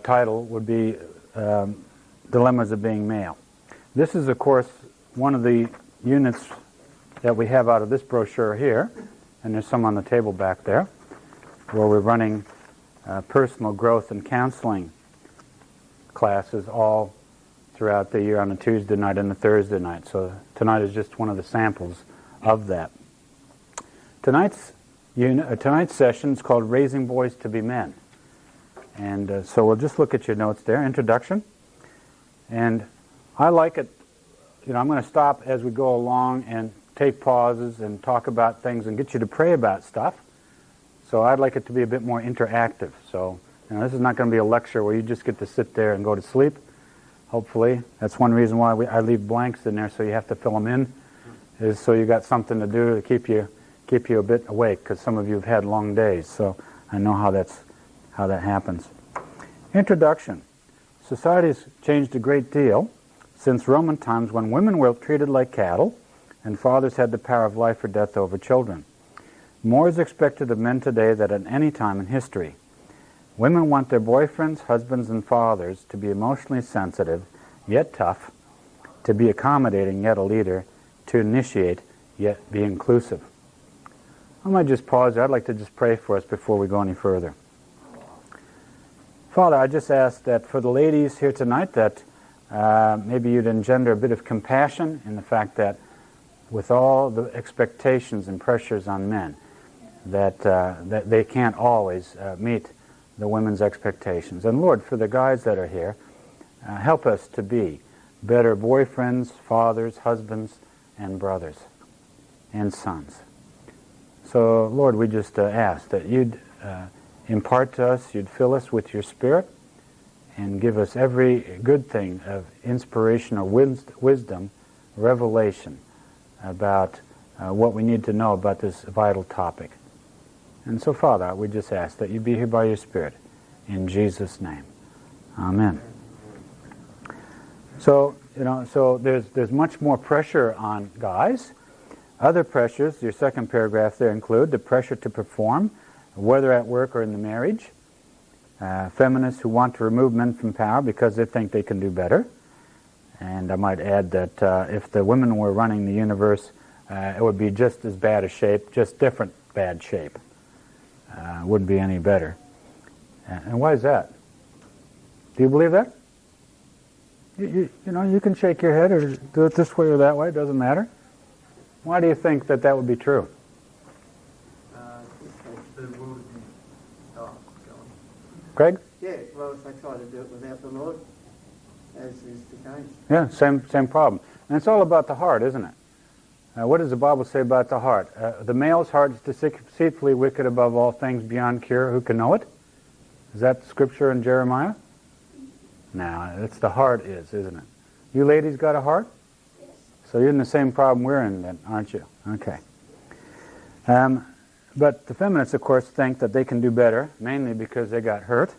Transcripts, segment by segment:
title would be Dilemmas of Being Male. This is, of course, one of the units that we have out of this brochure here, and there's some on the table back there, where we're running personal growth and counseling classes all throughout the year on a Tuesday night and a Thursday night. So tonight is just one of the samples of that. Tonight's session is called Raising Boys to be Men. And so we'll just look at your notes there, introduction. And I like it, I'm going to stop as we go along and take pauses and talk about things and get you to pray about stuff. So I'd like it to be a bit more interactive. So this is not going to be a lecture where you just get to sit there and go to sleep, hopefully. That's one reason why I leave blanks in there so you have to fill them in, is so you got something to do to keep you a bit awake, because some of you have had long days. So I know how that happens. Introduction. Society has changed a great deal since Roman times, when women were treated like cattle and fathers had the power of life or death over children. More is expected of men today than at any time in history. Women want their boyfriends, husbands, and fathers to be emotionally sensitive, yet tough, to be accommodating, yet a leader, to initiate, yet be inclusive. I might just pause there. I'd like to just pray for us before we go any further. Father, I just ask that for the ladies here tonight, that maybe you'd engender a bit of compassion in the fact that with all the expectations and pressures on men, that they can't always meet the women's expectations. And Lord, for the guys that are here, help us to be better boyfriends, fathers, husbands, and brothers, and sons. So Lord, we just ask that you'd impart to us, you'd fill us with your Spirit, and give us every good thing of inspiration or wisdom, revelation about what we need to know about this vital topic. And so, Father, we just ask that you be here by your Spirit. In Jesus' name. Amen. So, so there's much more pressure on guys. Other pressures, your second paragraph there, include the pressure to perform, whether at work or in the marriage. Feminists who want to remove men from power because they think they can do better. And I might add that if the women were running the universe, it would be just as bad a shape, just different bad shape. Wouldn't be any better. And why is that? Do you believe that? You can shake your head or do it this way or that way, it doesn't matter. Why do you think that would be true? The world would be going. Craig? Yeah, well, if they try to do it without the Lord, as is the case. Yeah, same problem. And it's all about the heart, isn't it? What does the Bible say about the heart? The male's heart is deceitfully wicked above all things, beyond cure. Who can know it? Is that scripture in Jeremiah? No, it's the heart isn't it? You ladies got a heart? Yes. So you're in the same problem we're in then, aren't you? Okay. But the feminists, of course, think that they can do better, mainly because they got hurt.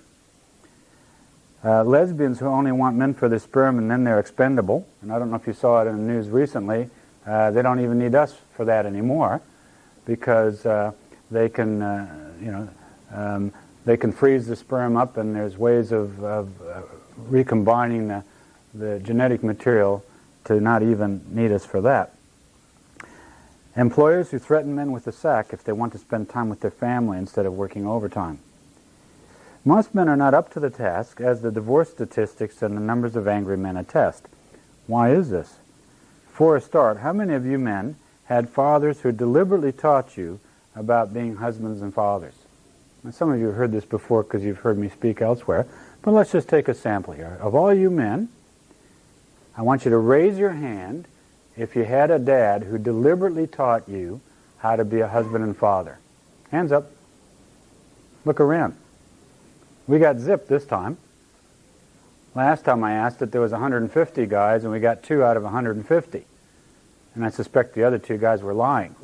Lesbians who only want men for their sperm and then they're expendable, and I don't know if you saw it in the news recently, they don't even need us for that anymore, because they can, they can freeze the sperm up, and there's ways of recombining the genetic material to not even need us for that. Employers who threaten men with the sack if they want to spend time with their family instead of working overtime. Most men are not up to the task, as the divorce statistics and the numbers of angry men attest. Why is this? For a start, how many of you men had fathers who deliberately taught you about being husbands and fathers? Now, some of you have heard this before because you've heard me speak elsewhere, but let's just take a sample here. Of all you men, I want you to raise your hand if you had a dad who deliberately taught you how to be a husband and father. Hands up. Look around. We got zipped this time. Last time I asked it, there was 150 guys, and we got 2 out of 150. And I suspect the other 2 guys were lying.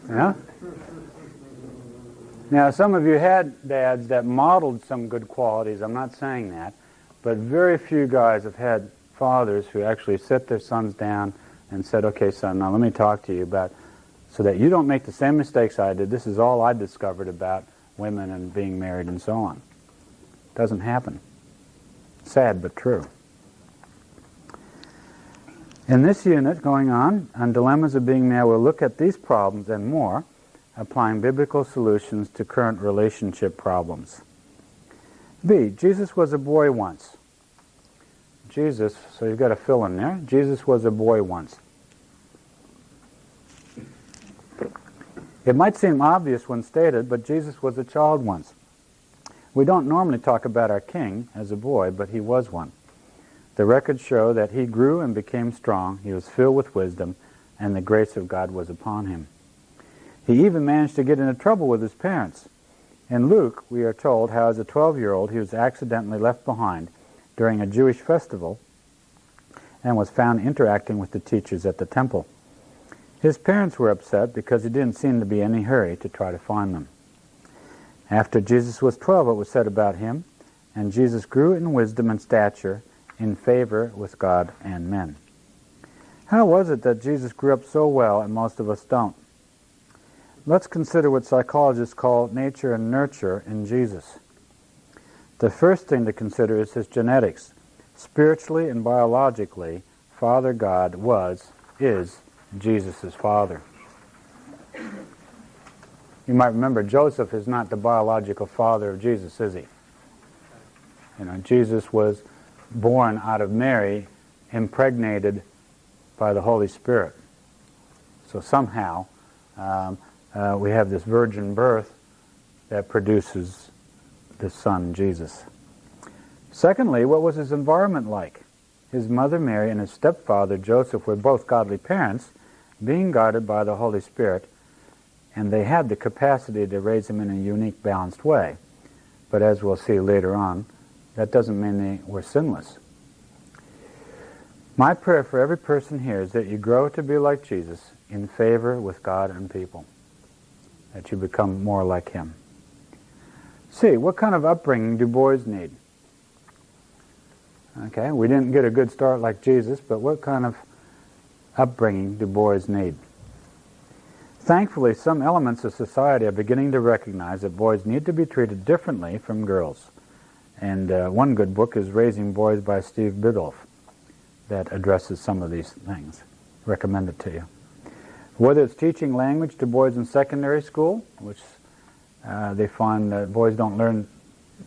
Yeah? Now, some of you had dads that modeled some good qualities. I'm not saying that. But very few guys have had fathers who actually set their sons down and said, okay, son, now let me talk to you about, so that you don't make the same mistakes I did. This is all I discovered about women and being married and so on. Doesn't happen. Sad but true. In this unit going on Dilemmas of Being Male, we'll look at these problems and more, applying biblical solutions to current relationship problems. B. Jesus was a boy once. Jesus, so you've got to fill in there. Jesus was a boy once. It might seem obvious when stated, but Jesus was a child once. We don't normally talk about our king as a boy, but he was one. The records show that he grew and became strong, he was filled with wisdom, and the grace of God was upon him. He even managed to get into trouble with his parents. In Luke, we are told how as a 12-year-old he was accidentally left behind during a Jewish festival and was found interacting with the teachers at the temple. His parents were upset because he didn't seem to be in any hurry to try to find them. After Jesus was 12, it was said about him, and Jesus grew in wisdom and stature, in favor with God and men. How was it that Jesus grew up so well and most of us don't? Let's consider what psychologists call nature and nurture in Jesus. The first thing to consider is his genetics. Spiritually and biologically, Father God is Jesus' father. You might remember Joseph is not the biological father of Jesus, is he? Jesus was born out of Mary, impregnated by the Holy Spirit. So somehow we have this virgin birth that produces the son, Jesus. Secondly, what was his environment like? His mother Mary and his stepfather Joseph were both godly parents, being guided by the Holy Spirit, and they had the capacity to raise him in a unique, balanced way. But as we'll see later on, that doesn't mean they were sinless. My prayer for every person here is that you grow to be like Jesus in favor with God and people, that you become more like him. C, what kind of upbringing do boys need? Okay, we didn't get a good start like Jesus, but what kind of upbringing do boys need? Thankfully, some elements of society are beginning to recognize that boys need to be treated differently from girls. And one good book is Raising Boys by Steve Biddulph that addresses some of these things. Recommend it to you. Whether it's teaching language to boys in secondary school, which they find that boys don't learn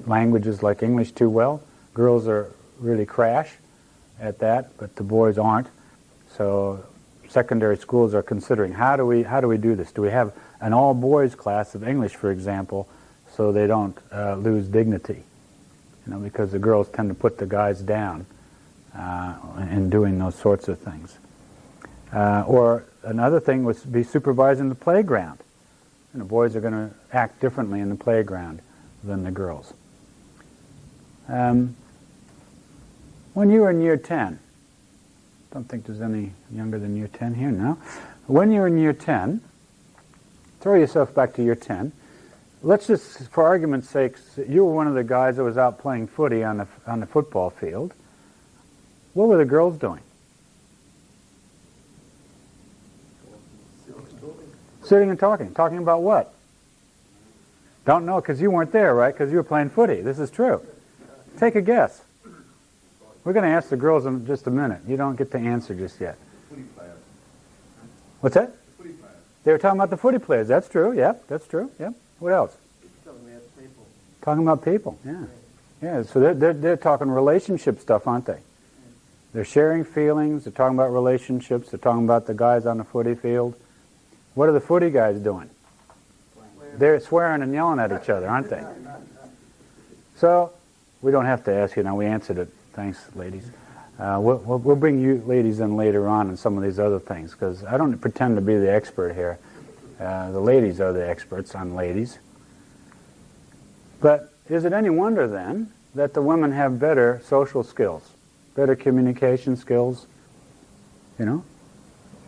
languages like English too well. Girls are really crash at that, but the boys aren't. So secondary schools are considering how do we do this? Do we have an all-boys class of English, for example, so they don't lose dignity? Because the girls tend to put the guys down in doing those sorts of things. Or another thing would be supervising the playground. Boys are going to act differently in the playground than the girls. When you were in year 10, don't think there's any younger than year 10 here now. When you were in year 10, throw yourself back to year 10. Let's just, for argument's sake, you were one of the guys that was out playing footy on the football field. What were the girls doing? Sitting and talking. Talking about what? Don't know, because you weren't there, right? Because you were playing footy. This is true. Take a guess. We're going to ask the girls in just a minute. You don't get to answer just yet. Footy players. What's that? Footy players. They were talking about the footy players. That's true. Yep, that's true. Yep. What else? Talking about people. Yeah. Yeah. So they're talking relationship stuff, aren't they? They're sharing feelings. They're talking about relationships. They're talking about the guys on the footy field. What are the footy guys doing? They're swearing and yelling at each other, aren't they? So we don't have to ask you now. We answered it. Thanks, ladies. We'll bring you ladies in later on some of these other things, because I don't pretend to be the expert here. The ladies are the experts on ladies. But is it any wonder then that the women have better social skills, better communication skills,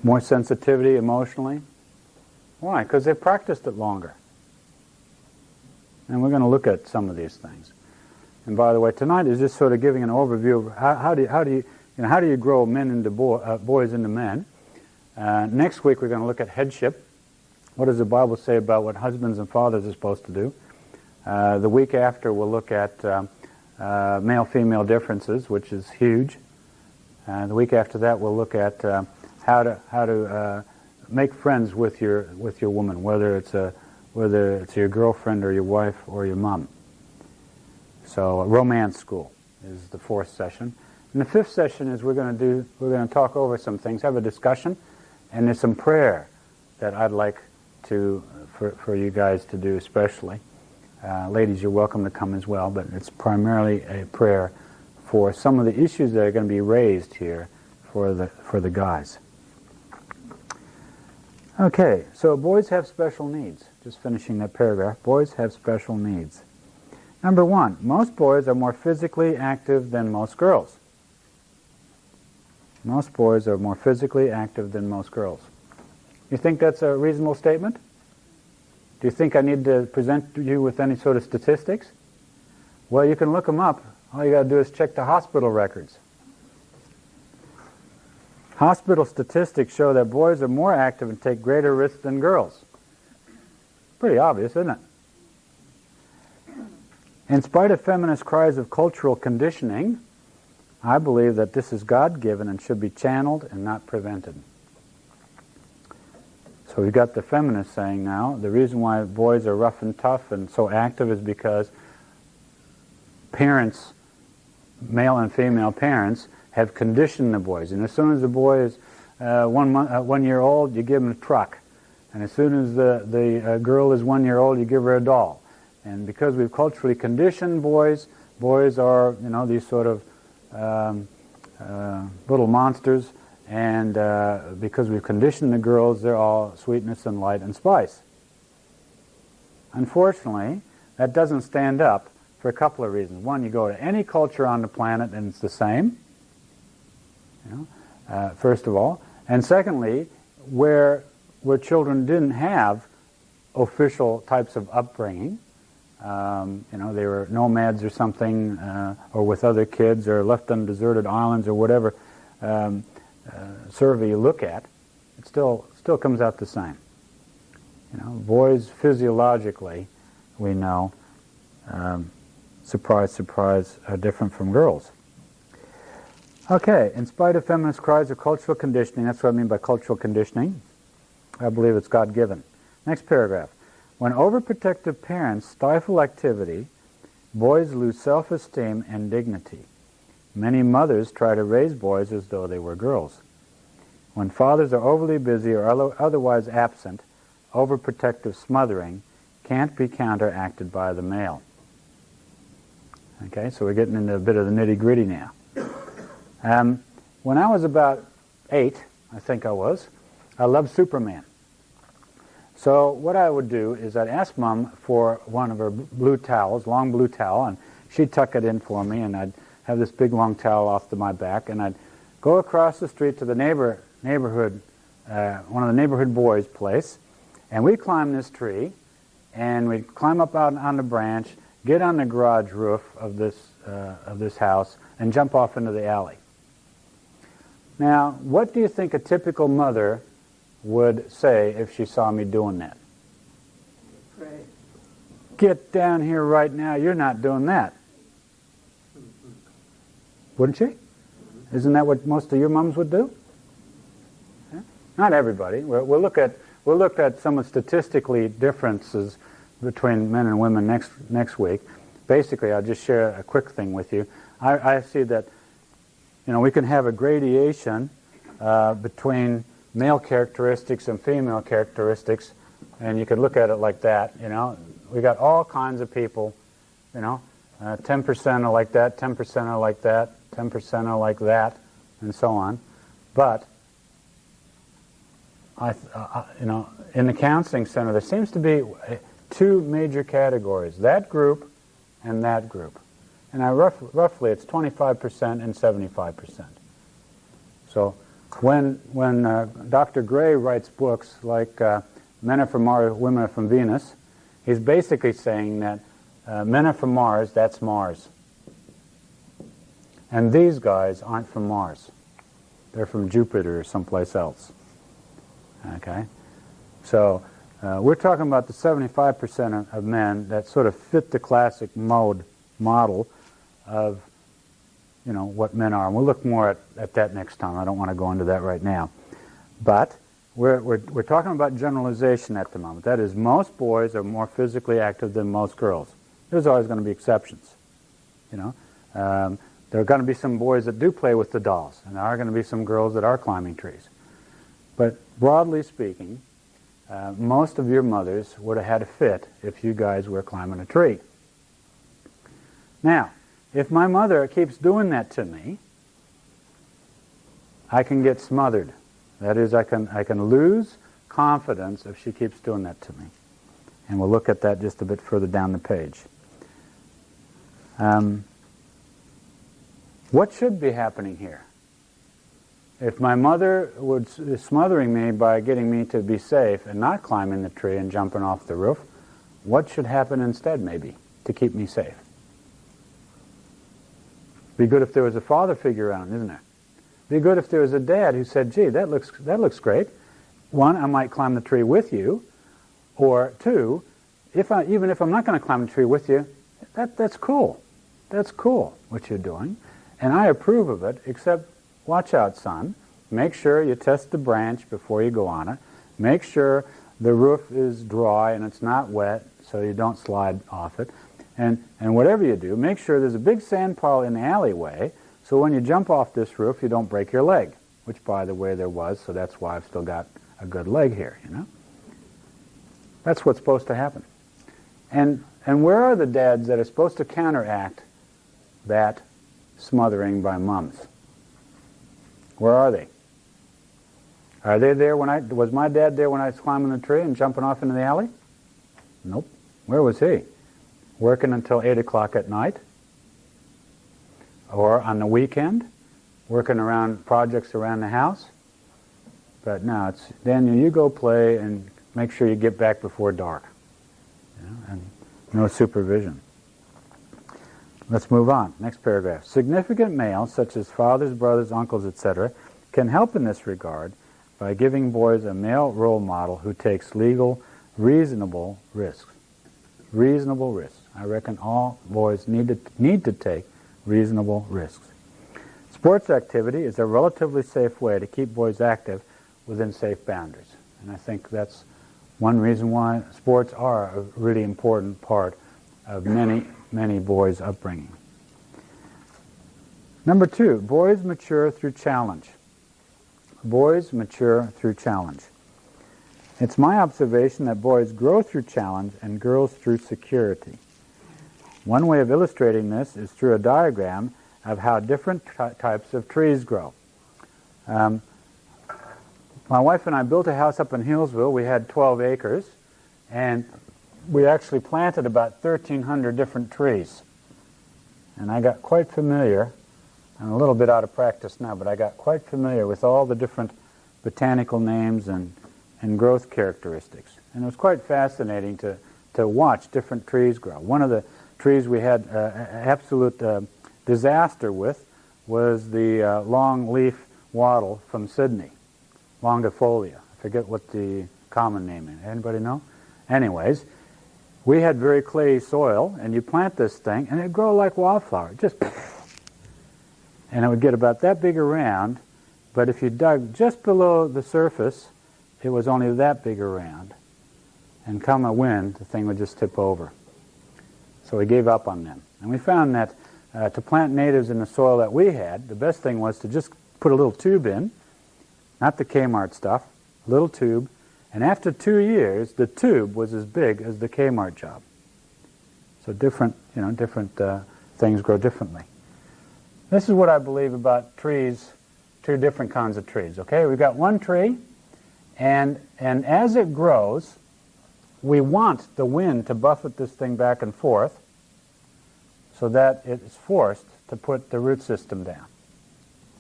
more sensitivity emotionally? Why? Because they've practiced it longer. And we're going to look at some of these things. And by the way, tonight is just sort of giving an overview of how do you grow men into boys into men. Next week we're going to look at headship. What does the Bible say about what husbands and fathers are supposed to do? The week after we'll look at male-female differences, which is huge. The week after that, we'll look at how to make friends with your woman, whether it's your girlfriend or your wife or your mom. So romance school is the 4th session. And the 5th session is we're going to talk over some things, have a discussion, and there's some prayer that I'd like for you guys to do especially. Ladies, you're welcome to come as well, but it's primarily a prayer for some of the issues that are going to be raised here for the guys. Okay, so boys have special needs. Just finishing that paragraph. Boys have special needs. Number 1, most boys are more physically active than most girls. Most boys are more physically active than most girls. You think that's a reasonable statement? Do you think I need to present you with any sort of statistics? Well, you can look them up. All you got to do is check the hospital records. Hospital statistics show that boys are more active and take greater risks than girls. Pretty obvious, isn't it? In spite of feminist cries of cultural conditioning, I believe that this is God-given and should be channeled and not prevented. So we've got the feminists saying now, the reason why boys are rough and tough and so active is because parents, male and female parents, have conditioned the boys. And as soon as the boy is 1 year old, you give him a truck. And as soon as the girl is 1 year old, you give her a doll. And because we've culturally conditioned boys are, these sort of little monsters. And because we've conditioned the girls, they're all sweetness and light and spice. Unfortunately, that doesn't stand up for a couple of reasons. One, you go to any culture on the planet and it's the same, first of all. And secondly, where children didn't have official types of upbringing, they were nomads or something, or with other kids, or left on deserted islands, or whatever survey you look at, it still comes out the same. Boys physiologically, we know, surprise, surprise, are different from girls. Okay, in spite of feminist cries of cultural conditioning, that's what I mean by cultural conditioning, I believe it's God-given. Next paragraph. When overprotective parents stifle activity, boys lose self-esteem and dignity. Many mothers try to raise boys as though they were girls. When fathers are overly busy or otherwise absent, overprotective smothering can't be counteracted by the male. Okay, so we're getting into a bit of the nitty-gritty now. When I was about 8, I think I loved Superman. So what I would do is I'd ask Mom for one of her blue towels, long blue towel, and she'd tuck it in for me, and I'd have this big long towel off to my back, and I'd go across the street to the neighborhood, one of the neighborhood boys' place, and we'd climb this tree, and we'd climb up out on the branch, get on the garage roof of this house, and jump off into the alley. Now, what do you think a typical mother would say if she saw me doing that? Pray. Get down here right now, you're not doing that. Wouldn't she? Isn't that what most of your moms would do? Yeah? Not everybody. We'll look at some of the statistically differences between men and women next week. Basically, I'll just share a quick thing with you. I see that we can have a gradation between male characteristics and female characteristics, and you could look at it like that. We got all kinds of people. 10% are like that, 10% are like that, 10% are like that, and so on. But in the counseling center, there seems to be two major categories: that group and that group. And roughly, it's 25% and 75%. So when Dr. Gray writes books like Men Are From Mars, Women Are From Venus, he's basically saying that men are from Mars, that's Mars. And these guys aren't from Mars. They're from Jupiter or someplace else. Okay? So we're talking about the 75% of men that sort of fit the classic model of, what men are. And we'll look more at that next time. I don't want to go into that right now. But we're talking about generalization at the moment. That is, most boys are more physically active than most girls. There's always going to be exceptions. There are going to be some boys that do play with the dolls, and there are going to be some girls that are climbing trees. But broadly speaking, most of your mothers would have had a fit if you guys were climbing a tree. Now, if my mother keeps doing that to me, I can get smothered. That is, I can lose confidence if she keeps doing that to me. And we'll look at that just a bit further down the page. What should be happening here? If my mother is smothering me by getting me to be safe and not climbing the tree and jumping off the roof, what should happen instead, maybe, to keep me safe? Be good if there was a father figure around, isn't it? Be good if there was a dad who said, gee, that looks great. One, I might climb the tree with you. Or two, even if I'm not going to climb the tree with you, that's cool. That's cool what you're doing. And I approve of it, except watch out, son. Make sure you test the branch before you go on it. Make sure the roof is dry and it's not wet so you don't slide off it. And whatever you do, make sure there's a big sand pile in the alleyway so when you jump off this roof you don't break your leg, which by the way there was, so that's why I've still got a good leg here, That's what's supposed to happen. And where are the dads that are supposed to counteract that smothering by moms? Where are they? Are they there was my dad there when I was climbing the tree and jumping off into the alley? Nope. Where was he? Working until 8 o'clock at night? Or on the weekend? Working around projects around the house? But no, it's, Daniel, you go play and make sure you get back before dark. And no supervision. Let's move on. Next paragraph. Significant males, such as fathers, brothers, uncles, etc., can help in this regard by giving boys a male role model who takes legal, reasonable risks. Reasonable risks. I reckon all boys need to take reasonable risks. Sports activity is a relatively safe way to keep boys active within safe boundaries. And I think that's one reason why sports are a really important part of many boys' upbringing. Number 2, boys mature through challenge. Boys mature through challenge. It's my observation that boys grow through challenge and girls through security. One way of illustrating this is through a diagram of how different types of trees grow. My wife and I built a house up in Hillsville. We had 12 acres, and we actually planted about 1,300 different trees. And I got quite familiar, I'm a little bit out of practice now, but I got quite familiar with all the different botanical names and growth characteristics. And it was quite fascinating to watch different trees grow. One of the trees we had absolute disaster with was the long leaf wattle from Sydney, longifolia. I forget what the common name is. Anybody know? Anyways, we had very clayey soil, and you plant this thing, and it'd grow like wildflower, and it would get about that big around, but if you dug just below the surface, it was only that big around. And come a wind, the thing would just tip over. So we gave up on them. And we found that to plant natives in the soil that we had, the best thing was to just put a little tube in, not the Kmart stuff, a little tube, and after 2 years, the tube was as big as the Kmart job. So different things grow differently. This is what I believe about trees, 2 different kinds of trees. Okay, we've got one tree, and as it grows, we want the wind to buffet this thing back and forth so that it is forced to put the root system down.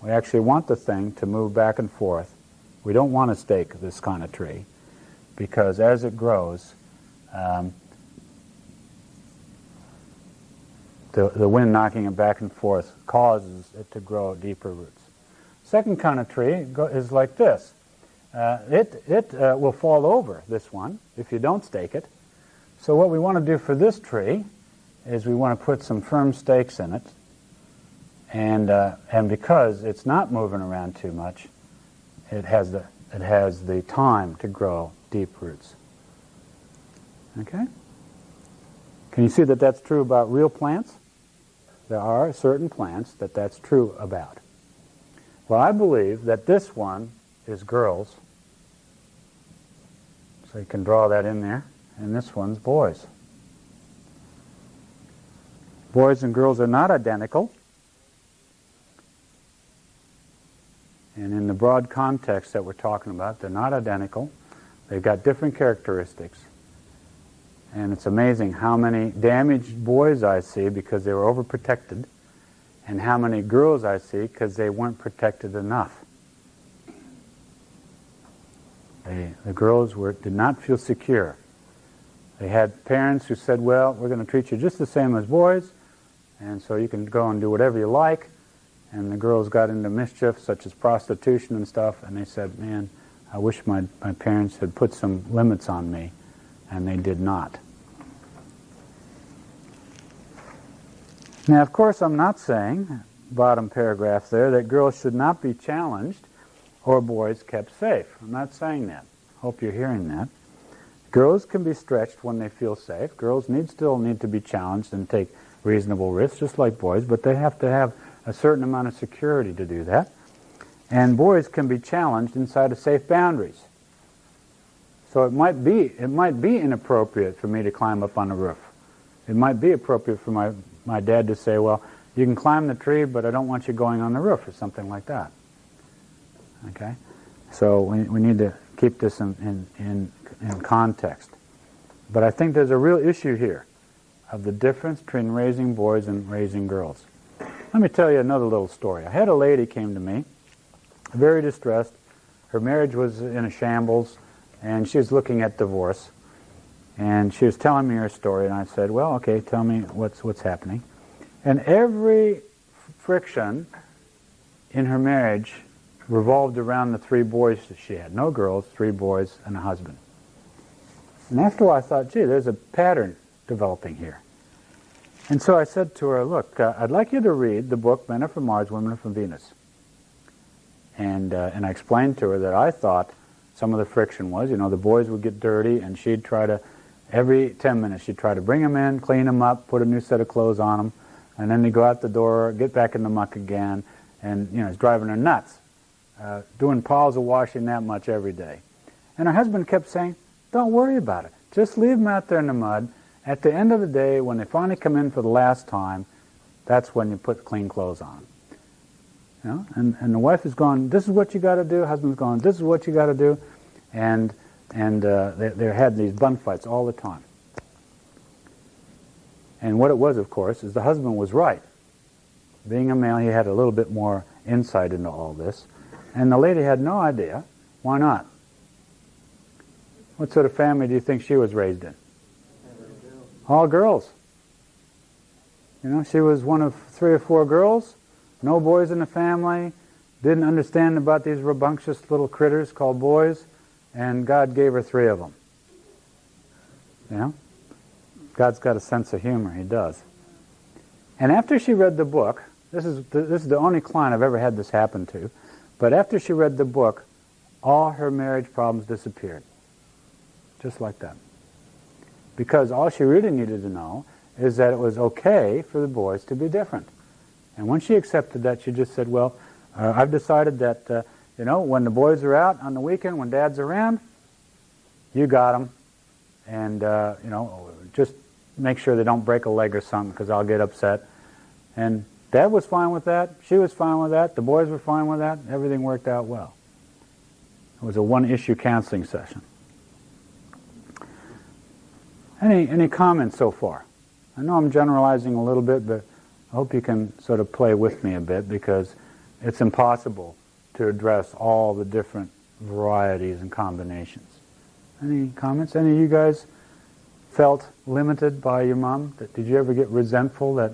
We actually want the thing to move back and forth. We don't want to stake this kind of tree because as it grows, the wind knocking it back and forth causes it to grow deeper roots. Second kind of tree is like this. It will fall over, this one, if you don't stake it. So what we want to do for this tree is we want to put some firm stakes in it And because it's not moving around too much, it has the time to grow deep roots. Okay? Can you see that that's true about real plants? There are certain plants that that's true about. Well, I believe that this one is girls. So you can draw that in there. And this one's boys. Boys and girls are not identical. And in the broad context that we're talking about, they're not identical. They've got different characteristics. And it's amazing how many damaged boys I see because they were overprotected, and how many girls I see because they weren't protected enough. The girls did not feel secure. They had parents who said, well, we're going to treat you just the same as boys, and so you can go and do whatever you like. And the girls got into mischief, such as prostitution and stuff, and they said, man, I wish my parents had put some limits on me, and they did not. Now, of course, I'm not saying, bottom paragraph there, that girls should not be challenged or boys kept safe. I'm not saying that. Hope you're hearing that. Girls can be stretched when they feel safe. Girls still need to be challenged and take reasonable risks, just like boys, but they have to have a certain amount of security to do that. And boys can be challenged inside of safe boundaries. So it might be inappropriate for me to climb up on the roof. It might be appropriate for my dad to say, well, you can climb the tree, but I don't want you going on the roof, or something like that. Okay? So we need to keep this in context. But I think there's a real issue here of the difference between raising boys and raising girls. Let me tell you another little story. I had a lady came to me, very distressed. Her marriage was in a shambles, and she was looking at divorce. And she was telling me her story, and I said, well, okay, tell me what's happening. And every friction in her marriage revolved around the 3 boys that she had. No girls, 3 boys, and a husband. And after a while I thought, gee, there's a pattern developing here. And so I said to her, look, I'd like you to read the book Men Are From Mars, Women Are From Venus. And I explained to her that I thought some of the friction was, the boys would get dirty, and she'd try to, every 10 minutes, she'd try to bring them in, clean them up, put a new set of clothes on them, and then they'd go out the door, get back in the muck again, and, it's driving her nuts, doing piles of washing that much every day. And her husband kept saying, don't worry about it. Just leave them out there in the mud. At the end of the day, when they finally come in for the last time, that's when you put clean clothes on them. And the wife is going, this is what you got to do. Husband's going, this is what you got to do. And they had these bun fights all the time. And what it was, of course, is the husband was right. Being a male, he had a little bit more insight into all this. And the lady had no idea. Why not? What sort of family do you think she was raised in? All girls. She was one of 3 or 4 girls, no boys in the family, didn't understand about these rambunctious little critters called boys, and God gave her 3 of them. God's got a sense of humor, He does. And after she read the book, this is the only client I've ever had this happen to, but after she read the book, all her marriage problems disappeared. Just like that. Because all she really needed to know is that it was okay for the boys to be different. And when she accepted that, she just said, well, I've decided that, when the boys are out on the weekend, when Dad's around, you got them. And, just make sure they don't break a leg or something, because I'll get upset. And Dad was fine with that. She was fine with that. The boys were fine with that. Everything worked out well. It was a one-issue counseling session. Any comments so far? I know I'm generalizing a little bit, but I hope you can sort of play with me a bit, because it's impossible to address all the different varieties and combinations. Any comments? Any of you guys felt limited by your mom? Did you ever get resentful that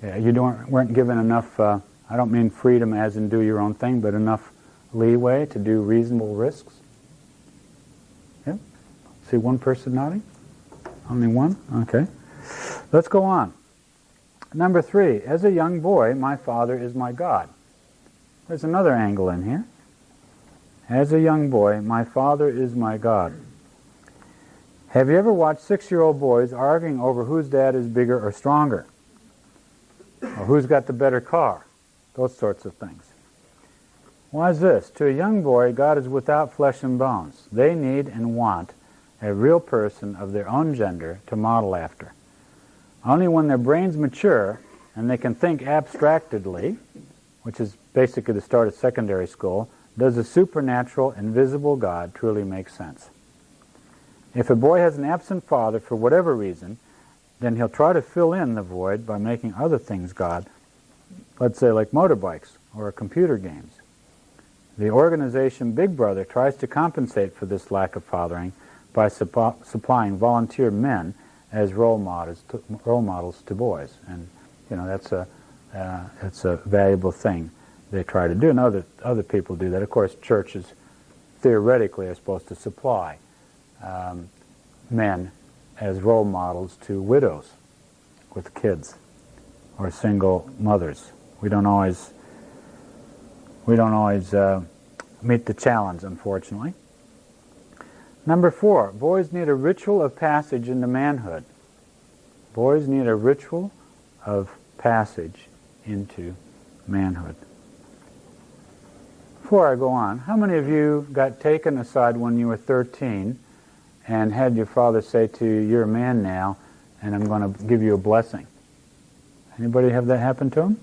you weren't given enough, I don't mean freedom as in do your own thing, but enough leeway to do reasonable risks? Yeah? See one person nodding? Only one? Okay. Let's go on. Number 3, as a young boy, my father is my God. There's another angle in here. As a young boy, my father is my God. Have you ever watched 6-year-old boys arguing over whose dad is bigger or stronger? Or who's got the better car? Those sorts of things. Why is this? To a young boy, God is without flesh and bones. They need and want a real person of their own gender to model after. Only when their brains mature and they can think abstractedly, which is basically the start of secondary school, does a supernatural, invisible God truly make sense. If a boy has an absent father for whatever reason, then he'll try to fill in the void by making other things God, let's say like motorbikes or computer games. The organization Big Brother tries to compensate for this lack of fathering by supplying volunteer men as role models to boys, and that's a valuable thing they try to do, and other people do that. Of course, churches theoretically are supposed to supply men as role models to widows with kids or single mothers. We don't always meet the challenge, unfortunately. Number 4, boys need a ritual of passage into manhood. Boys need a ritual of passage into manhood. Before I go on, how many of you got taken aside when you were 13 and had your father say to you, "You're a man now, and I'm going to give you a blessing"? Anybody have that happen to them?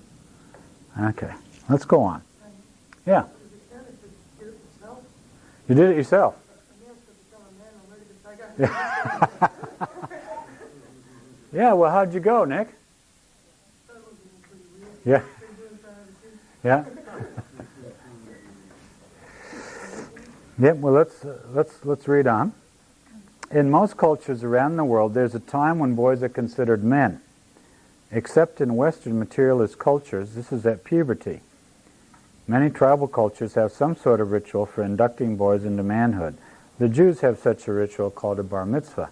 Okay, let's go on. Yeah. You did it yourself. Yeah, well, how'd you go, Nick? Yeah. Yeah. Yeah, well, let's read on. In most cultures around the world, there's a time when boys are considered men. Except in Western materialist cultures, this is at puberty. Many tribal cultures have some sort of ritual for inducting boys into manhood. The Jews have such a ritual called a bar mitzvah.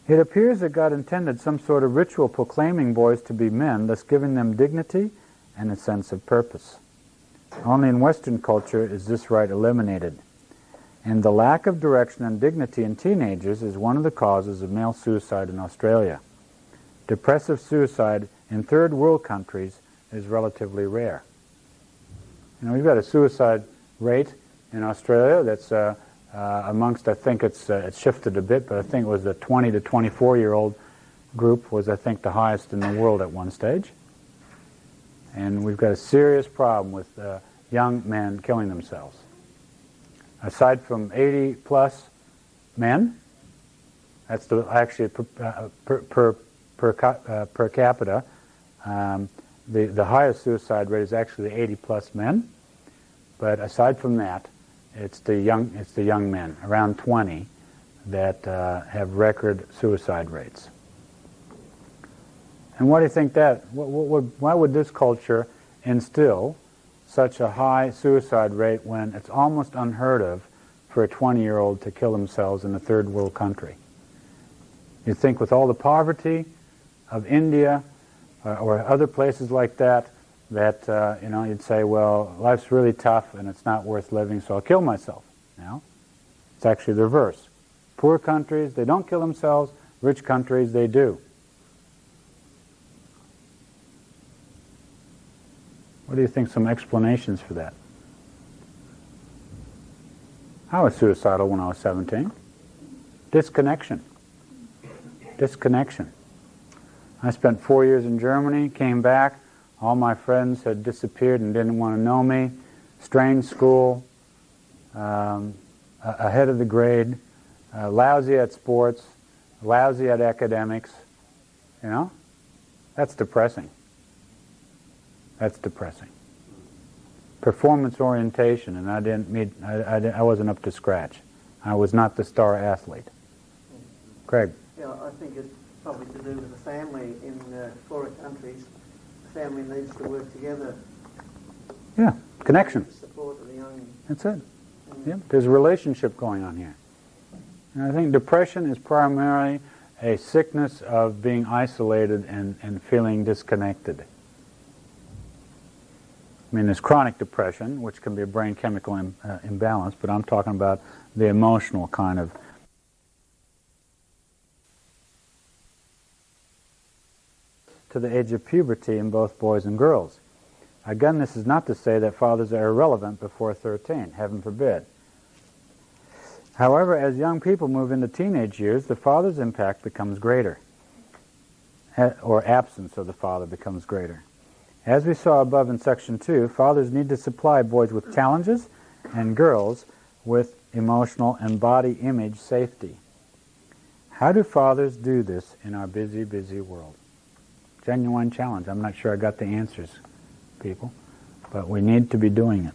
It appears that God intended some sort of ritual proclaiming boys to be men, thus giving them dignity and a sense of purpose. Only in Western culture is this right eliminated. And the lack of direction and dignity in teenagers is one of the causes of male suicide in Australia. Depressive suicide in third world countries is relatively rare. We've got a suicide rate in Australia that's amongst, I think it's shifted a bit, but I think it was the 20 to 24-year-old group was, I think, the highest in the world at one stage. And we've got a serious problem with young men killing themselves. Aside from 80-plus men, that's actually per capita, the highest suicide rate is actually the 80-plus men. But aside from that, it's the young men, around 20, that have record suicide rates. And why do you think that? Why would this culture instill such a high suicide rate when it's almost unheard of for a 20-year-old to kill themselves in a third world country? You'd think with all the poverty of India or other places like that, you'd say, well, life's really tough and it's not worth living, so I'll kill myself. Now, it's actually the reverse. Poor countries, they don't kill themselves. Rich countries, they do. What do you think some explanations for that? I was suicidal when I was 17. Disconnection. I spent 4 years in Germany, came back, all my friends had disappeared and didn't want to know me, strange school, ahead of the grade, lousy at sports, lousy at academics. That's depressing. Performance orientation, and I wasn't up to scratch. I was not the star athlete. Craig? Yeah, I think it's probably to do with the family in poorer countries. The family needs to work together. Yeah, connection. Support of the young. That's it. Yeah, there's a relationship going on here. And I think depression is primarily a sickness of being isolated and feeling disconnected. I mean, there's chronic depression, which can be a brain chemical imbalance, but I'm talking about the emotional kind of. To the age of puberty in both boys and girls. Again, this is not to say that fathers are irrelevant before 13, heaven forbid. However, as young people move into teenage years, the father's impact becomes greater, or absence of the father becomes greater. As we saw above in Section 2, fathers need to supply boys with challenges and girls with emotional and body image safety. How do fathers do this in our busy, busy world? Genuine challenge. I'm not sure I got the answers, people, but we need to be doing it.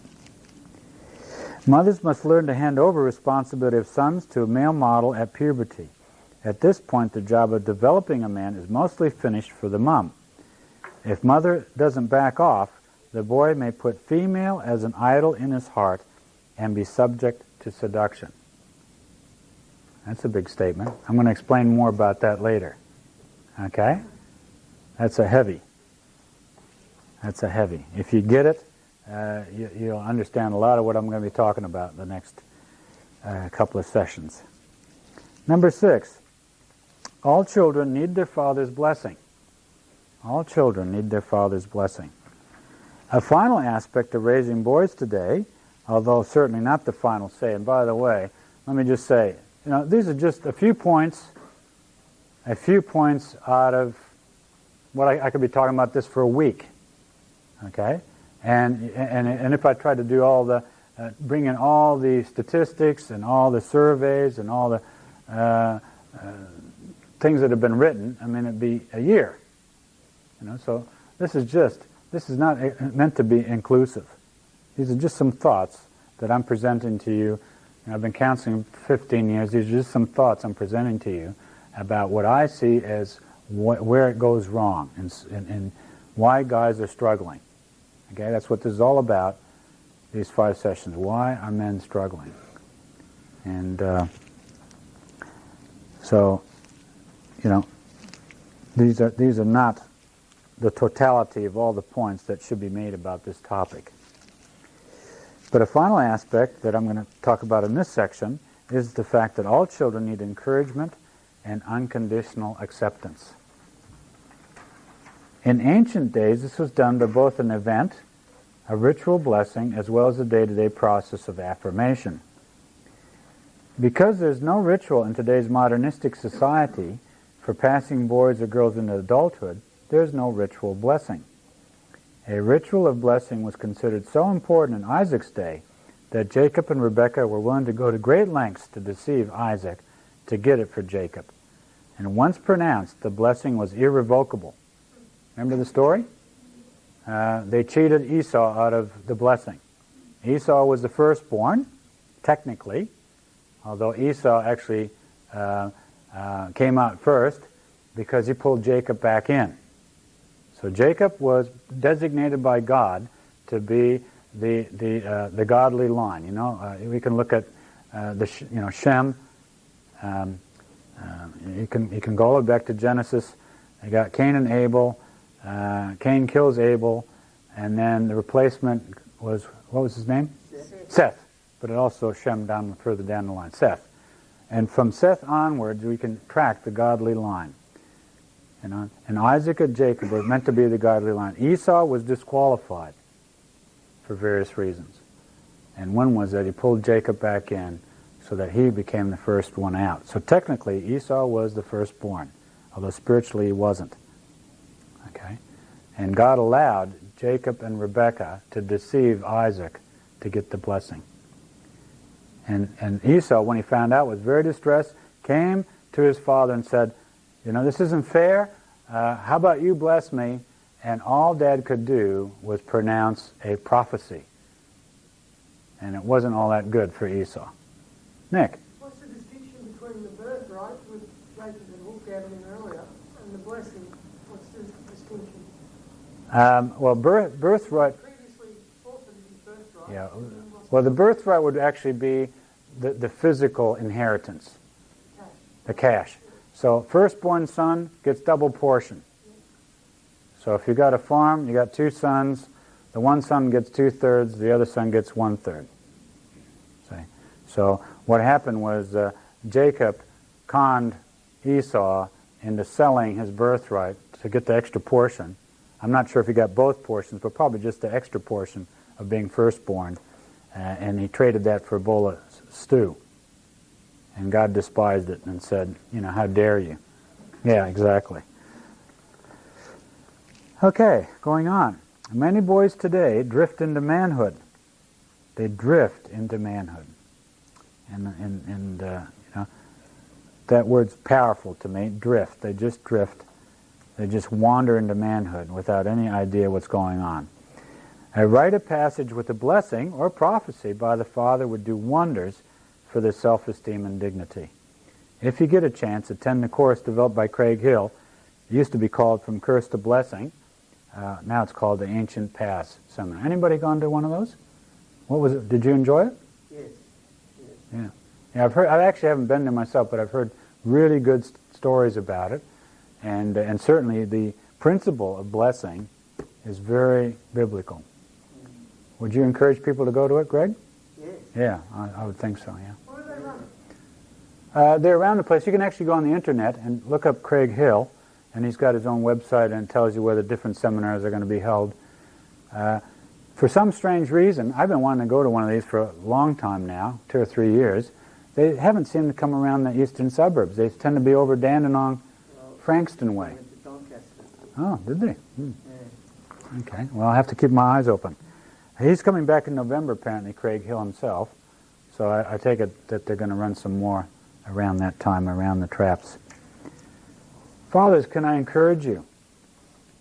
Mothers must learn to hand over responsibility of sons to a male model at puberty. At this point, the job of developing a man is mostly finished for the mom. If mother doesn't back off, the boy may put female as an idol in his heart and be subject to seduction. That's a big statement. I'm going to explain more about that later. Okay? That's a heavy. That's a heavy. If you get it, you'll understand a lot of what I'm going to be talking about in the next couple of sessions. Number 6, all children need their father's blessing. All children need their father's blessing. A final aspect of raising boys today, although certainly not the final say, and by the way, let me just say, these are just a few points out of what I could be talking about this for a week, okay? And if I try to do all the, bring in all the statistics and all the surveys and all the things that have been written, I mean, it'd be a year. So this is not meant to be inclusive. These are just some thoughts that I'm presenting to you. I've been counseling 15 years. These are just some thoughts I'm presenting to you about what I see as where it goes wrong and why guys are struggling. Okay, that's what this is all about, these 5 sessions. Why are men struggling? And so, these are not the totality of all the points that should be made about this topic. But a final aspect that I'm going to talk about in this section is the fact that all children need encouragement and unconditional acceptance. In ancient days, this was done by both an event, a ritual blessing, as well as a day-to-day process of affirmation. Because there's no ritual in today's modernistic society for passing boys or girls into adulthood, there's no ritual blessing. A ritual of blessing was considered so important in Isaac's day that Jacob and Rebekah were willing to go to great lengths to deceive Isaac to get it for Jacob. And once pronounced, the blessing was irrevocable. Remember the story? They cheated Esau out of the blessing. Esau was the firstborn, technically, although Esau actually came out first because he pulled Jacob back in. So Jacob was designated by God to be the godly line. We can look at Shem. You can go all the way back to Genesis. You got Cain and Abel. Cain kills Abel, and then the replacement was, what was his name? Seth. But it also Shem further down the line, Seth. And from Seth onwards, we can track the godly line. And Isaac and Jacob were meant to be the godly line. Esau was disqualified for various reasons. And one was that he pulled Jacob back in so that he became the first one out. So technically, Esau was the firstborn, although spiritually he wasn't. Okay? And God allowed Jacob and Rebekah to deceive Isaac to get the blessing. And Esau, when he found out, was very distressed, came to his father and said, this isn't fair. How about you bless me? And all Dad could do was pronounce a prophecy. And it wasn't all that good for Esau. Nick? What's the distinction between the birthright, which Jacob had looked at him earlier, and the blessing? What's the distinction? Birthright... Previously forfeited his birthright. Yeah. Well, the birthright would actually be the physical inheritance. Cash. The cash. So firstborn son gets double portion. So if you got a farm, you got two sons, the one son gets 2/3, the other son gets 1/3. See? So what happened was Jacob conned Esau into selling his birthright to get the extra portion. I'm not sure if he got both portions, but probably just the extra portion of being firstborn. And he traded that for a bowl of stew. And God despised it and said, how dare you? Yeah, exactly. Okay, going on. Many boys today drift into manhood. They drift into manhood. And that word's powerful to me, drift. They just drift. They just wander into manhood without any idea what's going on. I write a passage with a blessing or prophecy by the Father would do wonders for their self-esteem and dignity. If you get a chance, attend the course developed by Craig Hill. It used to be called From Curse to Blessing. Now it's called the Ancient Paths Seminar. Anybody gone to one of those? What was it? Did you enjoy it? Yes. Yeah. Yeah, I actually haven't been there myself, but I've heard really good stories about it. And certainly the principle of blessing is very biblical. Would you encourage people to go to it, Greg? Yes. Yeah, I would think so, yeah. Where do they run? They're around the place. You can actually go on the internet and look up Craig Hill, and he's got his own website and it tells you where the different seminars are going to be held. For some strange reason, I've been wanting to go to one of these for a long time now, 2 or 3 years. They haven't seemed to come around the eastern suburbs. They tend to be over Dandenong, Frankston way. Went to Doncaster. Oh, did they? Hmm. Yeah. Okay, well, I'll have to keep my eyes open. He's coming back in November, apparently, Craig Hill himself. So I take it that they're going to run some more around that time, around the traps. Fathers, can I encourage you?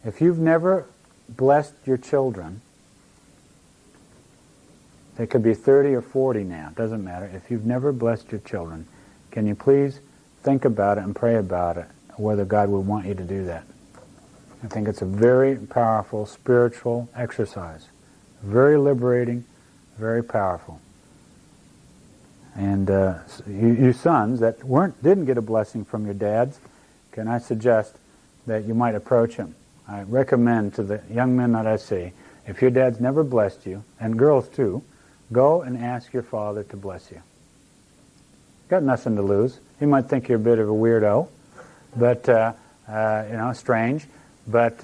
If you've never blessed your children, they could be 30 or 40 now, it doesn't matter. If you've never blessed your children, can you please think about it and pray about it, whether God would want you to do that? I think it's a very powerful spiritual exercise. Very liberating, very powerful. And you sons that didn't get a blessing from your dads, can I suggest that you might approach him? I recommend to the young men that I see, if your dad's never blessed you, and girls too, go and ask your father to bless you. Got nothing to lose. He might think you're a bit of a weirdo, but strange. But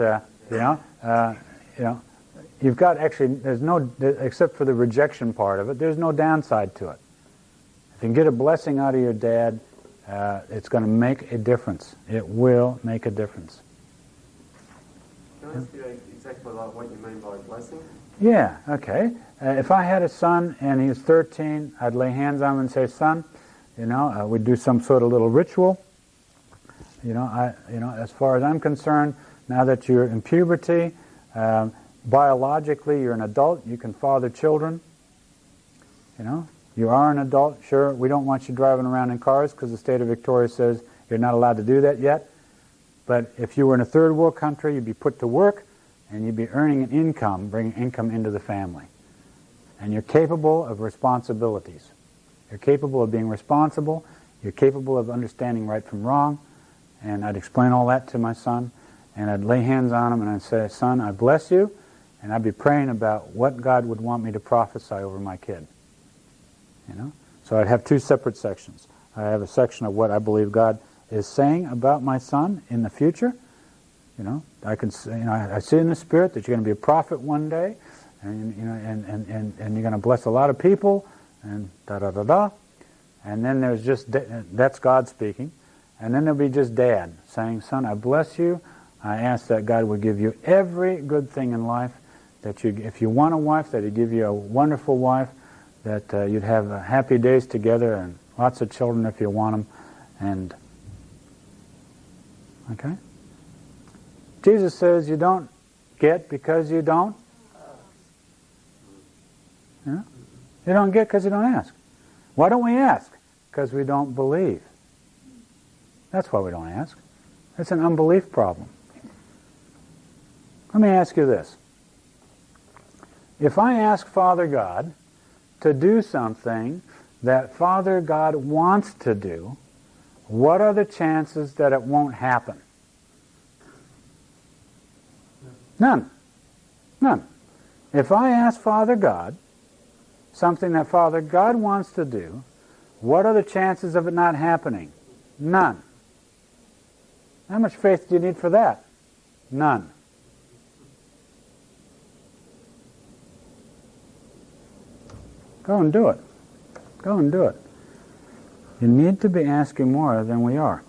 you've got actually. There's no, except for the rejection part of it. There's no downside to it. If you can get a blessing out of your dad, it's going to make a difference. It will make a difference. Can I ask you exactly like what you mean by blessing? Yeah. Okay. If I had a son and he was 13, I'd lay hands on him and say, "Son, we'd do some sort of little ritual. As far as I'm concerned, now that you're in puberty, biologically you're an adult. You can father children. You are an adult. Sure, we don't want you driving around in cars because the state of Victoria says you're not allowed to do that yet. But if you were in a third world country, you'd be put to work and you'd be earning an income, bringing income into the family. And you're capable of responsibilities. You're capable of being responsible. You're capable of understanding right from wrong." And I'd explain all that to my son, and I'd lay hands on him and I'd say, "Son, I bless you," and I'd be praying about what God would want me to prophesy over my kid. So I'd have 2 separate sections. I have a section of what I believe God is saying about my son in the future. I can, I see in the Spirit that you're going to be a prophet one day, and and you're going to bless a lot of people, and da. And then there's just that's God speaking, and then there'll be just Dad saying, "Son, I bless you. I ask that God would give you every good thing in life. That if you want a wife, that He'd give you a wonderful wife. That you'd have happy days together and lots of children if you want them." And okay. Jesus says you don't get because you don't. You don't get because you don't ask. Why don't we ask? Because we don't believe. That's why we don't ask. It's an unbelief problem. Let me ask you this. If I ask Father God to do something that Father God wants to do, what are the chances that it won't happen? None. None. If I ask Father God something that Father God wants to do, what are the chances of it not happening? None. How much faith do you need for that? None. Go and do it. Go and do it. You need to be asking more than we are.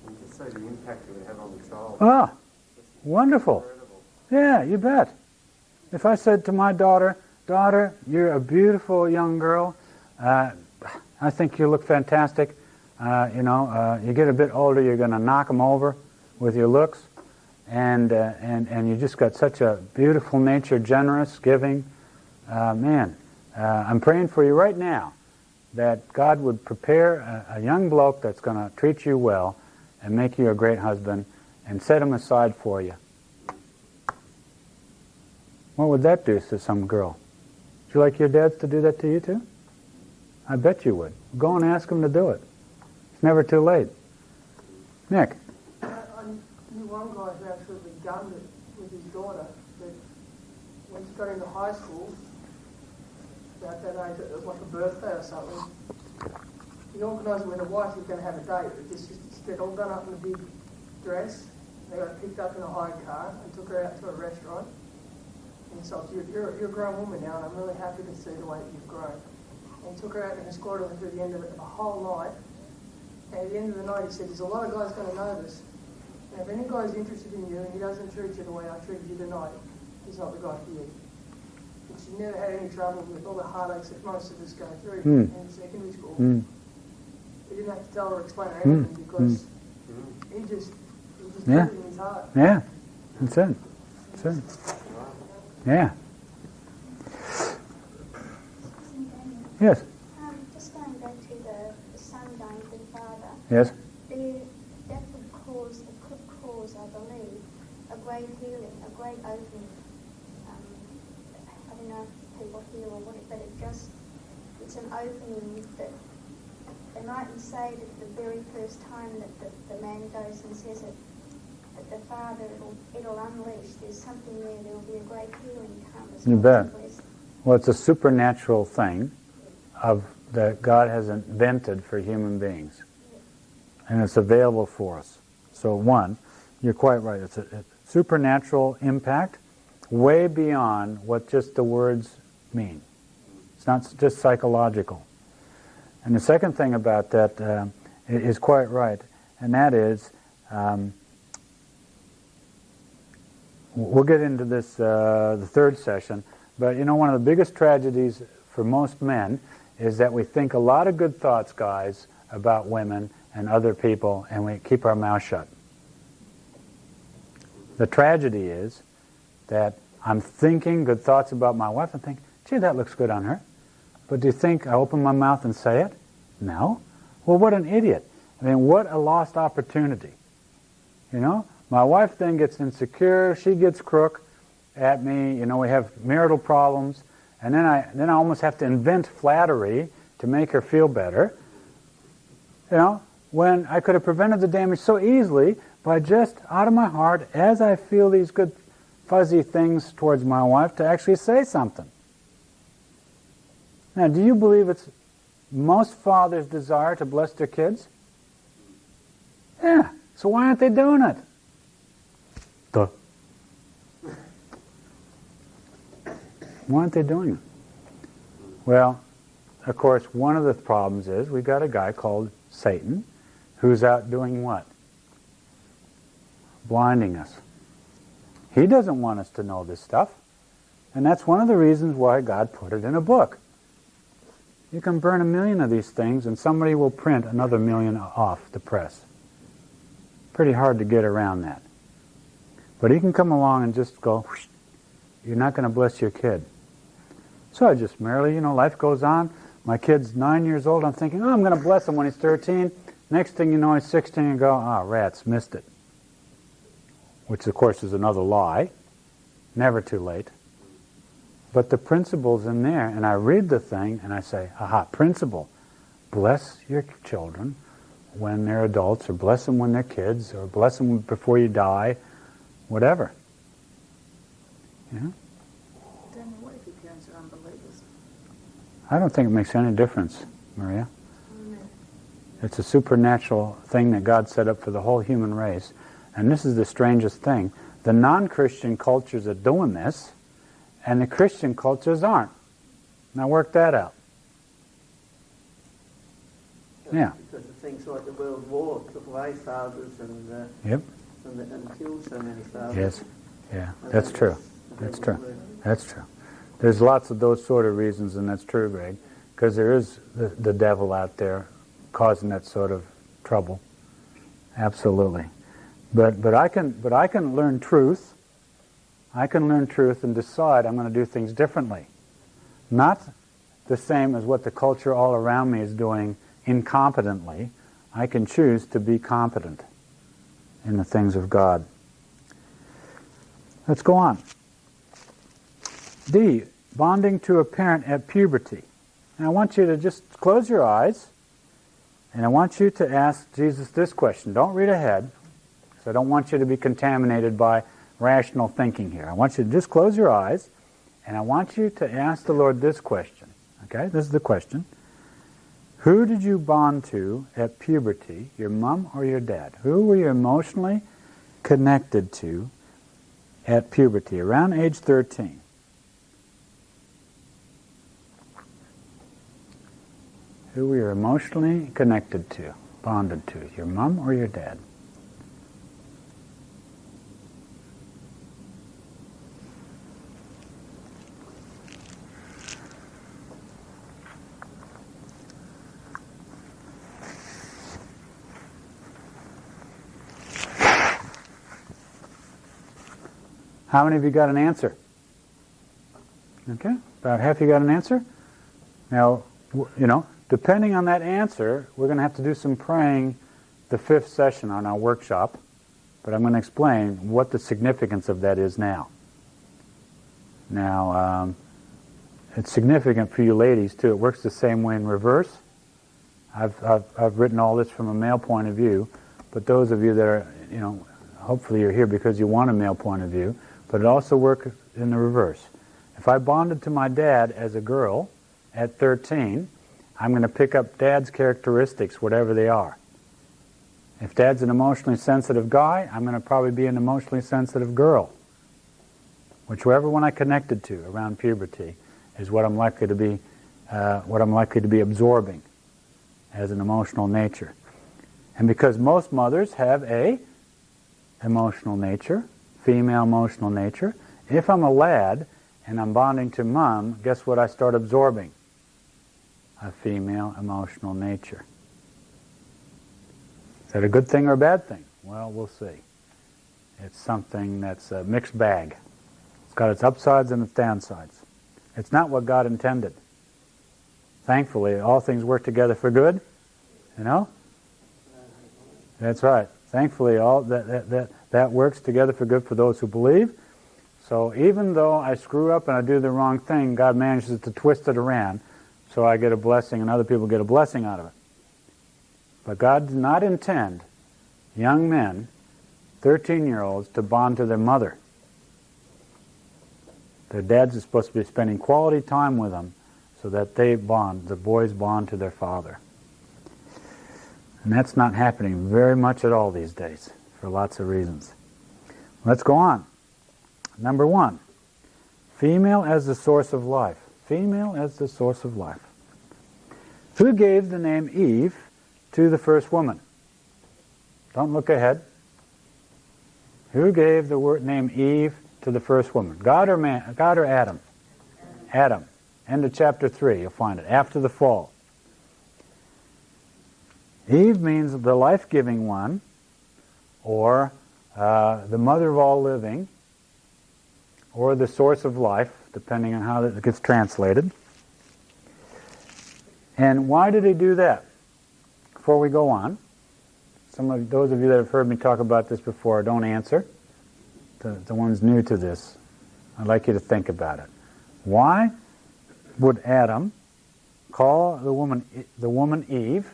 You can see the impact it would have on the child. Ah, wonderful. Incredible. Yeah, you bet. If I said to my daughter, "Daughter, you're a beautiful young girl. I think you look fantastic. You get a bit older, you're going to knock them over with your looks, and you just got such a beautiful nature, generous, giving. I'm praying for you right now that God would prepare a young bloke that's going to treat you well and make you a great husband and set him aside for you." What would that do to some girl? Would you like your dads to do that to you too? I bet you would. Go and ask them to do it. It's never too late. Nick? I knew one guy who absolutely gummed it with his daughter, that when she got into high school, about that age, it was like a birthday or something, he organised with her wife he was going to have a date. Just get all done up in a big dress. They got picked up in a hired car and took her out to a restaurant. And he said, you're a grown woman now, and I'm really happy to see the way that you've grown. And he took her out and escorted her through the end of it the whole night. And at the end of the night he said, "There's a lot of guys going to know this. And if any guy's interested in you and he doesn't treat you the way I treated you tonight, he's not the guy for you." And she never had any trouble with all the heartaches that most of us go through in secondary school. He didn't have to tell her or explain anything because he just did it in his heart. Yeah, that's it. That's it. Yeah. Yes. Just going back to the son dying to the father. Yes. That could cause, I believe, a great healing, a great opening. I don't know if people heal or what, but it's an opening that they mightn't say that the very first time that the man goes and says it, that the father, it'll unleash. There's something there. There will be a great healing come. You bet. Well, it's a supernatural thing that God has invented for human beings. And it's available for us. So one, you're quite right. It's a supernatural impact way beyond what just the words mean. It's not just psychological. And the second thing about that is quite right, and that is, we'll get into this the third session, but one of the biggest tragedies for most men is that we think a lot of good thoughts, guys, about women and other people, and we keep our mouth shut. The tragedy is that I'm thinking good thoughts about my wife and think, gee, that looks good on her. But do you think I open my mouth and say it? No. Well, what an idiot. I mean, what a lost opportunity. My wife then gets insecure, she gets crook at me, we have marital problems, and then I almost have to invent flattery to make her feel better. When I could have prevented the damage so easily by just out of my heart, as I feel these good fuzzy things towards my wife, to actually say something. Now, do you believe it's most fathers' desire to bless their kids? Yeah. So why aren't they doing it? Duh. Why aren't they doing it? Well, of course, one of the problems is we've got a guy called Satan who's out doing what? Blinding us. He doesn't want us to know this stuff. And that's one of the reasons why God put it in a book. You can burn 1 million of these things and somebody will print another 1 million off the press. Pretty hard to get around that. But he can come along and just go, whoosh, you're not going to bless your kid. So I just merely, life goes on. My kid's 9 years old. I'm thinking, I'm going to bless him when he's 13. Next thing you know, he's 16 and go, rats, missed it. Which, of course, is another lie. Never too late. But the principle's in there, and I read the thing, and I say, aha, principle. Bless your children when they're adults, or bless them when they're kids, or bless them before you die, whatever. Daniel, what if your parents are unbelievers? I don't think it makes any difference, Maria. It's a supernatural thing that God set up for the whole human race. And this is the strangest thing. The non-Christian cultures are doing this, and the Christian cultures aren't. Now work that out. Yeah. Because of things like the World War took away fathers and Yep. and killed so many fathers. Yes. Yeah. And That's that true. was the That's devil true. work. That's true. There's lots of those sort of reasons, and that's true, Greg, because there is the devil out there causing that sort of trouble. Absolutely. But I can learn truth. I can learn truth and decide I'm going to do things differently. Not the same as what the culture all around me is doing incompetently. I can choose to be competent in the things of God. Let's go on. D, bonding to a parent at puberty. And I want you to just close your eyes, and I want you to ask Jesus this question. Don't read ahead, because I don't want you to be contaminated by rational thinking here. I want you to just close your eyes, and I want you to ask the Lord this question. Okay, this is the question. Who did you bond to at puberty, your mom or your dad? Who were you emotionally connected to at puberty, around age 13? Who were you emotionally connected to, bonded to, your mom or your dad? How many of you got an answer? Okay, about half of you got an answer. Now, depending on that answer, we're going to have to do some praying the 5th session on our workshop, but I'm going to explain what the significance of that is now. Now, it's significant for you ladies too. It works the same way in reverse. I've written all this from a male point of view, but those of you that are, hopefully you're here because you want a male point of view, but it also works in the reverse. If I bonded to my dad as a girl at 13, I'm going to pick up Dad's characteristics, whatever they are. If Dad's an emotionally sensitive guy, I'm going to probably be an emotionally sensitive girl. Whichever one I connected to around puberty is what I'm likely to be absorbing as an emotional nature. And because most mothers have a emotional nature, female emotional nature, if I'm a lad and I'm bonding to Mom, guess what I start absorbing? A female emotional nature. Is that a good thing or a bad thing? Well, we'll see. It's something that's a mixed bag. It's got its upsides and its downsides. It's not what God intended. Thankfully, all things work together for good. That's right. Thankfully, all that works together for good for those who believe. So even though I screw up and I do the wrong thing, God manages to twist it around so I get a blessing and other people get a blessing out of it. But God did not intend young men, 13-year-olds, to bond to their mother. Their dads are supposed to be spending quality time with them so that the boys bond to their father. And that's not happening very much at all these days, for lots of reasons. Let's go on. Number 1, female as the source of life. Female as the source of life. Who gave the name Eve to the first woman? Don't look ahead. Who gave the name Eve to the first woman? God or man? God or Adam? Adam. End of chapter 3, you'll find it, after the fall. Eve means the life-giving one, or the mother of all living, or the source of life, depending on how it gets translated. And why did he do that? Before we go on, those of you that have heard me talk about this before, don't answer. The ones new to this, I'd like you to think about it. Why would Adam call the woman Eve,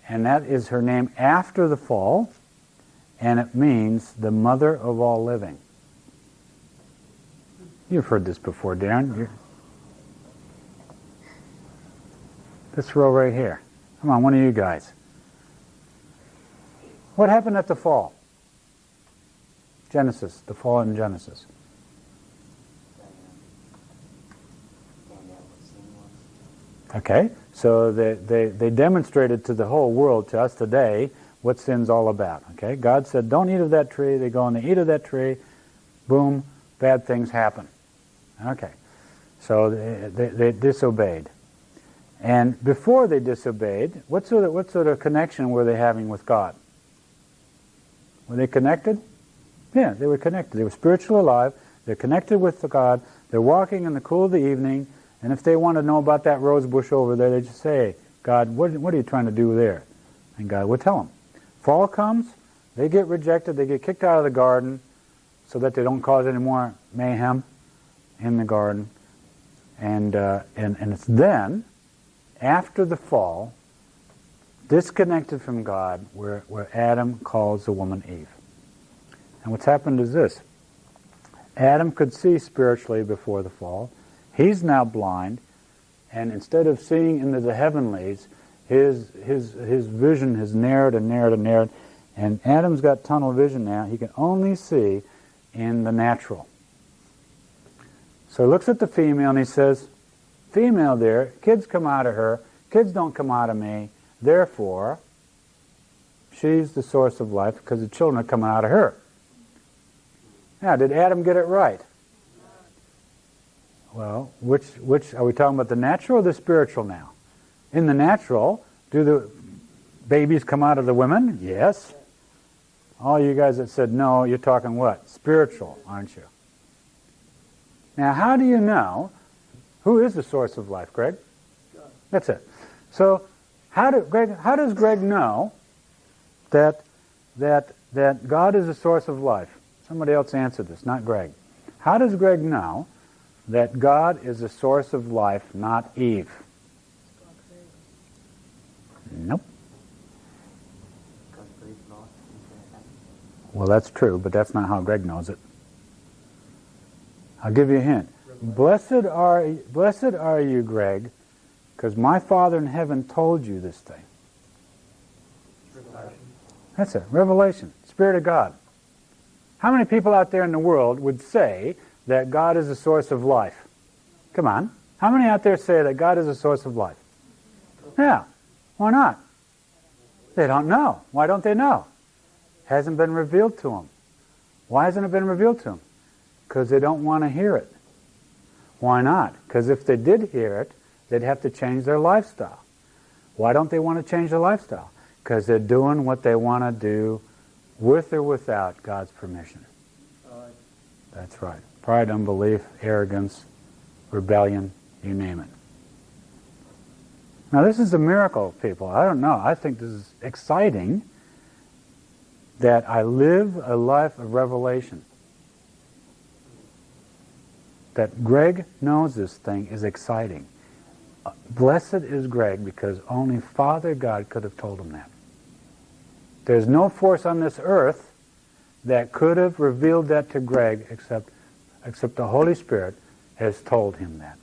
And that is her name after the fall, and it means the mother of all living. You've heard this before, Darren. This row right here. Come on, one of you guys. What happened at the fall? Genesis, the fall in Genesis. Okay, so they demonstrated to the whole world, to us today, what sin's all about. Okay, God said, don't eat of that tree. They go and they eat of that tree. Boom, bad things happen. Okay, so they disobeyed. And before they disobeyed, what sort of connection were they having with God? Were they connected? Yeah, they were connected. They were spiritually alive. They're connected with God. They're walking in the cool of the evening. And if they want to know about that rose bush over there, they just say, God, what are you trying to do there? And God would tell them. Fall comes, they get rejected, they get kicked out of the garden so that they don't cause any more mayhem in the garden. And it's then, after the fall, disconnected from God, where Adam calls the woman Eve. And what's happened is this. Adam could see spiritually before the fall. He's now blind, and instead of seeing into the heavenlies, his vision has narrowed and narrowed and narrowed, and Adam's got tunnel vision now. He can only see in the natural. So he looks at the female and he says, female there, kids come out of her, kids don't come out of me, therefore, she's the source of life because the children are coming out of her. Now, did Adam get it right? Well, which are we talking about, the natural or the spiritual now? In the natural, do the babies come out of the women? Yes. All you guys that said no, you're talking what? Spiritual, aren't you? Now, how do you know who is the source of life, Greg? That's it. So, how does Greg know that God is the source of life? Somebody else answer this, not Greg. How does Greg know that God is the source of life, not Eve? Nope. Well, that's true, but that's not how Greg knows it. I'll give you a hint. Blessed are you, Greg, because my Father in heaven told you this thing. Revelation. That's it. Revelation. Spirit of God. How many people out there in the world would say that God is the source of life? Come on. How many out there say that God is the source of life? Yeah. Why not? They don't know. Why don't they know? Hasn't been revealed to them. Why hasn't it been revealed to them? Because they don't want to hear it. Why not? Because if they did hear it, they'd have to change their lifestyle. Why don't they want to change their lifestyle? Because they're doing what they want to do with or without God's permission. That's right. Pride, unbelief, arrogance, rebellion, you name it. Now this is a miracle, people. I don't know. I think this is exciting that I live a life of revelation. That Greg knows this thing is exciting. Blessed is Greg because only Father God could have told him that. There's no force on this earth that could have revealed that to Greg except the Holy Spirit has told him that.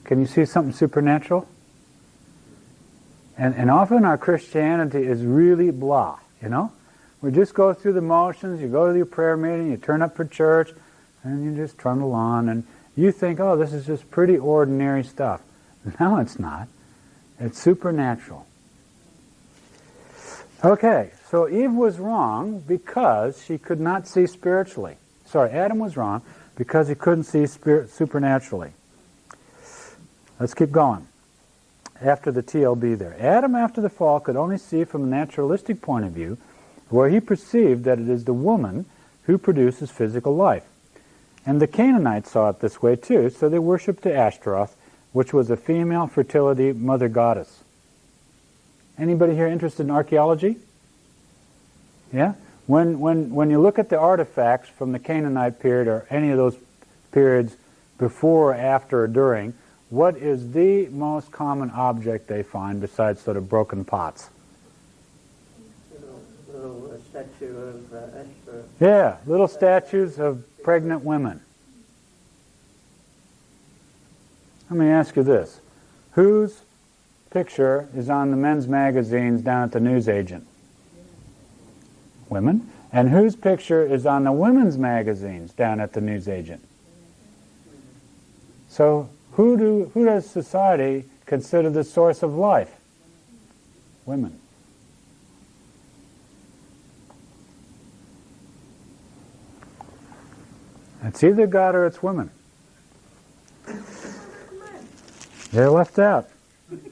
Can you see something supernatural? And often our Christianity is really blah, you know? We just go through the motions, you go to your prayer meeting, you turn up for church, and you just trundle on, and you think, oh, this is just pretty ordinary stuff. No, it's not. It's supernatural. Okay, so Eve was wrong because she could not see spiritually. Sorry, Adam was wrong because he couldn't see supernaturally. Let's keep going. After the TLB there. Adam, after the fall, could only see from a naturalistic point of view, where he perceived that it is the woman who produces physical life. And the Canaanites saw it this way too, so they worshipped the Ashtaroth, which was a female fertility mother goddess. Anybody here interested in archaeology? Yeah? When you look at the artifacts from the Canaanite period or any of those periods before, after, or during, what is the most common object they find besides sort of broken pots? Little statue of Ashtoreth. Yeah, little statues of pregnant women. Let me ask you this. Whose picture is on the men's magazines down at the newsagent? Women. And whose picture is on the women's magazines down at the newsagent? So who does society consider the source of life? Women. It's either God or it's women. They're left out. You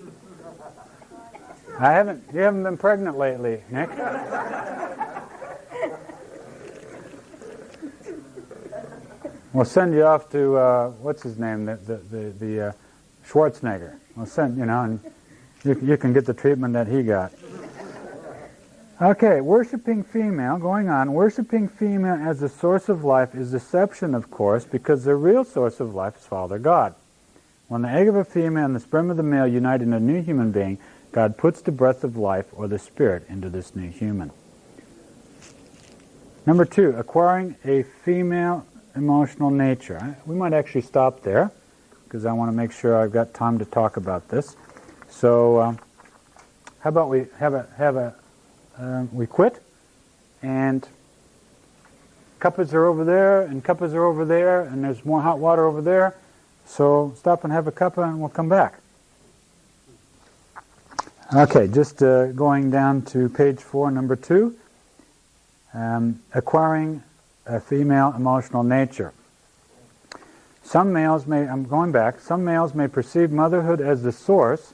haven't been pregnant lately, Nick. We'll send you off to, what's his name, the Schwarzenegger. We'll send, and you can get the treatment that he got. Okay, worshiping female, going on. Worshiping female as the source of life is deception, of course, because the real source of life is Father God. When the egg of a female and the sperm of the male unite in a new human being, God puts the breath of life, or the spirit, into this new human. Number 2, acquiring a female emotional nature. We might actually stop there, because I want to make sure I've got time to talk about this. So, how about we we quit, and cuppas are over there, and cuppas are over there, and there's more hot water over there. So stop and have a cuppa, and we'll come back. Okay, just going down to page 4, number 2. Acquiring a female emotional nature. Some males may perceive motherhood as the source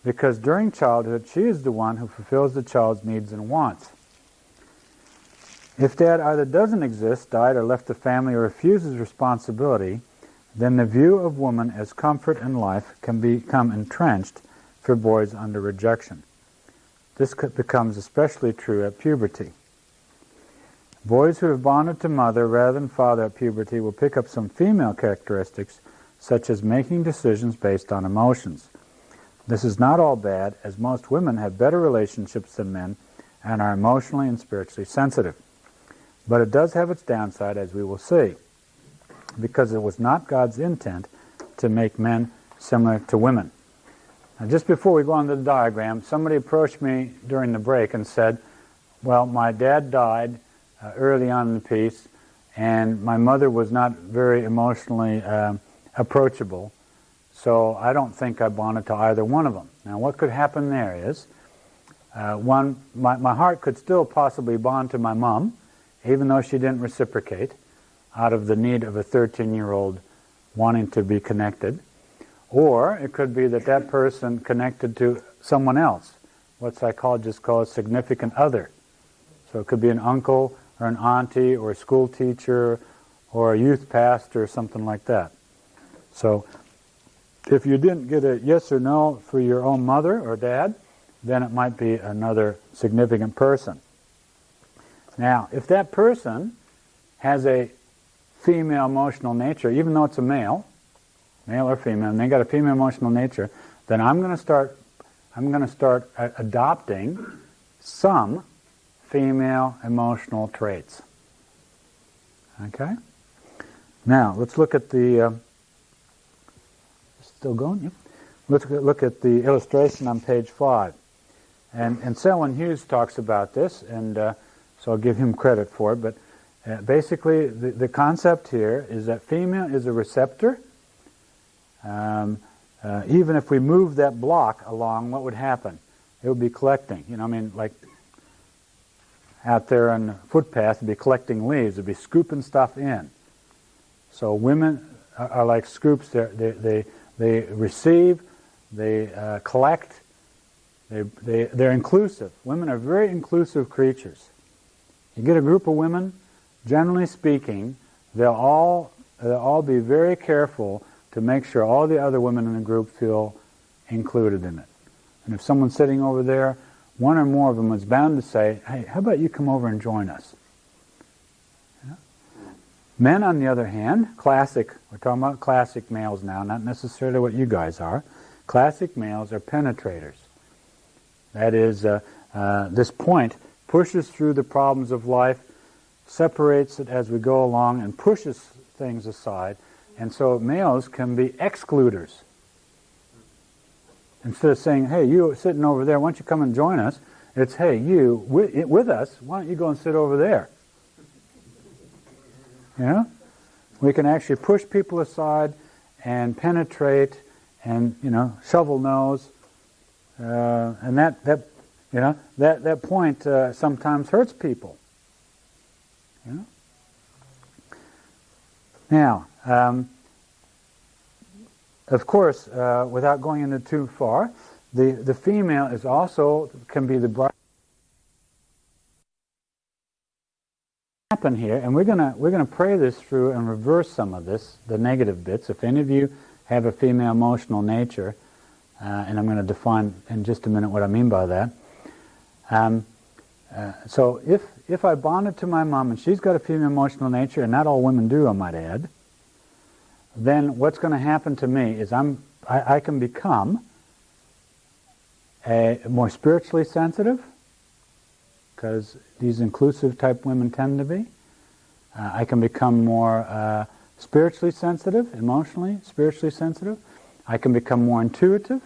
because during childhood she is the one who fulfills the child's needs and wants. If dad either doesn't exist, died, or left the family, or refuses responsibility, then the view of woman as comfort and life can become entrenched for boys under rejection. This becomes especially true at puberty. Boys who have bonded to mother rather than father at puberty will pick up some female characteristics, such as making decisions based on emotions. This is not all bad, as most women have better relationships than men and are emotionally and spiritually sensitive. But it does have its downside, as we will see, because it was not God's intent to make men similar to women. Now, just before we go on to the diagram, somebody approached me during the break and said, well, my dad died early on in the piece, and my mother was not very emotionally approachable, so I don't think I bonded to either one of them. Now, what could happen there is, my heart could still possibly bond to my mom, even though she didn't reciprocate, out of the need of a 13-year-old wanting to be connected. Or it could be that person connected to someone else, what psychologists call a significant other. So it could be an uncle or an auntie or a school teacher or a youth pastor or something like that. So if you didn't get a yes or no for your own mother or dad, then it might be another significant person. Now, if that person has a female emotional nature, even though it's a male or female, and they got a female emotional nature, then I'm going to start adopting some female emotional traits. Okay? Now, let's look at the still going? Yeah. Let's look at the illustration on page 5. And Selwyn Hughes talks about this, and so I'll give him credit for it, but basically the concept here is that female is a receptor. Even if we move that block along, what would happen? It would be collecting. Like out there on the footpath, it'd be collecting leaves. It'd be scooping stuff in. So women are like scoops. They receive, they collect. They're inclusive. Women are very inclusive creatures. You get a group of women, generally speaking, they'll all be very careful to make sure all the other women in the group feel included in it. And if someone's sitting over there, one or more of them is bound to say, hey, how about you come over and join us? Yeah? Men, on the other hand, classic, we're talking about classic males now, not necessarily what you guys are. Classic males are penetrators. That is, this point pushes through the problems of life, separates it as we go along, and pushes things aside. And so males can be excluders. Instead of saying, hey, you sitting over there, why don't you come and join us? It's, hey, you with us, why don't you go and sit over there? You know? We can actually push people aside and penetrate and, shovel nose. And that point sometimes hurts people. You know? Now, of course, without going into too far, the female is also can be the bride. Happen here, and we're gonna pray this through and reverse some of this, the negative bits. If any of you have a female emotional nature, and I'm going to define in just a minute what I mean by that. So if I bonded to my mom and she's got a female emotional nature, and not all women do, I might add, then what's going to happen to me is I can become more spiritually sensitive, because these inclusive type women tend to be. I can become more spiritually sensitive, emotionally, spiritually sensitive. I can become more intuitive,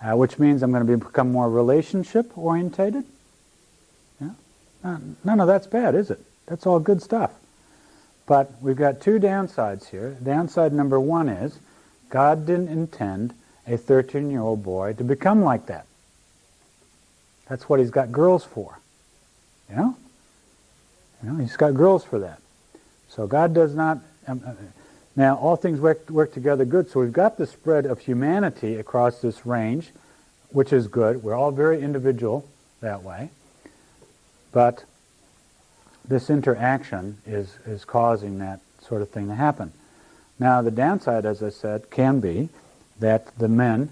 which means I'm going to become more relationship orientated. Yeah? None of that's bad, is it? That's all good stuff. But we've got two downsides here. Downside number one is God didn't intend a 13-year-old boy to become like that. That's what he's got girls for. He's got girls for that. So God does not... now, all things work together good, so we've got the spread of humanity across this range, which is good. We're all very individual that way. But this interaction is causing that sort of thing to happen. Now, the downside, as I said, can be that the men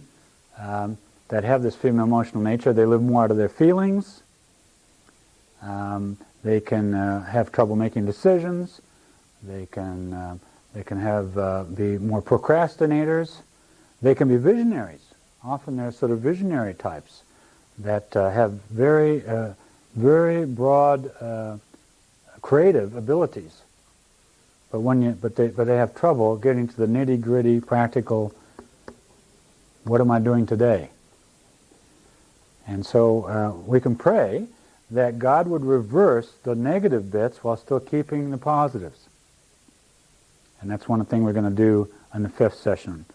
that have this female emotional nature, they live more out of their feelings. They can have trouble making decisions. They can have be more procrastinators. They can be visionaries. Often they're sort of visionary types that have very broad creative abilities. But they have trouble getting to the nitty-gritty, practical. What am I doing today? And so we can pray that God would reverse the negative bits while still keeping the positives. And that's one thing we're going to do in the 5th session.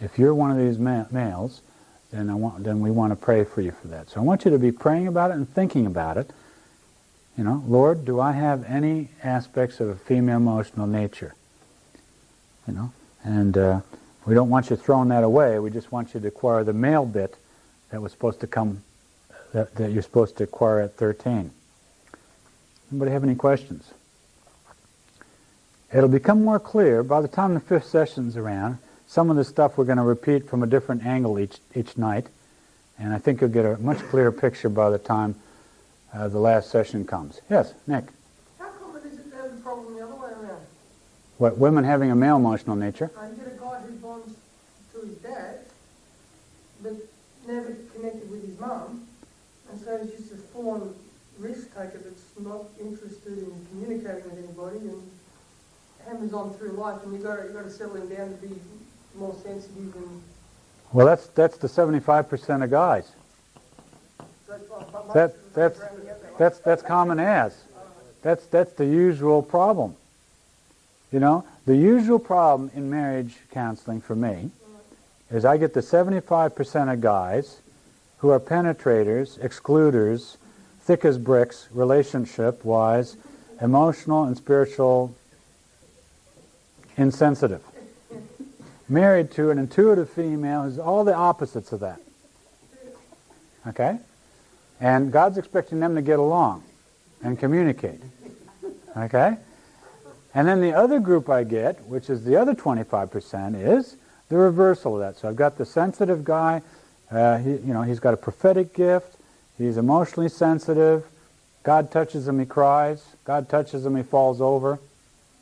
If you're one of these males, then we want to pray for you for that. So I want you to be praying about it and thinking about it. Lord, do I have any aspects of a female emotional nature? And we don't want you throwing that away. We just want you to acquire the male bit that was supposed to come, that you're supposed to acquire at 13. Anybody have any questions? It'll become more clear by the time the 5th session's around. Some of the stuff we're going to repeat from a different angle each night, and I think you'll get a much clearer picture by the time the last session comes. Yes, Nick? How common is it to have the problem the other way around? What, women having a male emotional nature? You get a guy who bonds to his dad, but never connected with his mum, and so he's just a full-on risk taker that's not interested in communicating with anybody and hammers on through life, and you've got to settle him down to be more sensitive and... Well, that's the 75% of guys. That's common as. That's the usual problem. The usual problem in marriage counseling for me is I get the 75% of guys who are penetrators, excluders, thick as bricks, relationship-wise, emotional and spiritual, insensitive. Married to an intuitive female who's all the opposites of that. Okay? And God's expecting them to get along and communicate. Okay? And then the other group I get, which is the other 25%, is the reversal of that. So I've got the sensitive guy, he's got a prophetic gift, he's emotionally sensitive, God touches him, he cries, God touches him, he falls over.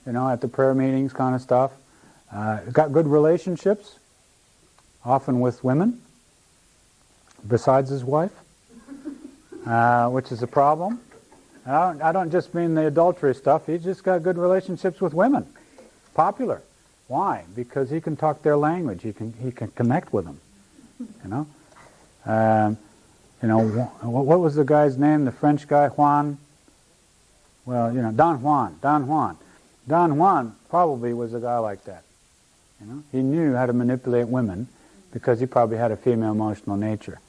at the prayer meetings kind of stuff. Got good relationships, often with women, besides his wife, which is a problem. I don't just mean the adultery stuff. He's just got good relationships with women. Popular. Why? Because he can talk their language. He can connect with them. What was the guy's name? The French guy, Juan. Well, Don Juan. Don Juan probably was a guy like that. He knew how to manipulate women because he probably had a female emotional nature.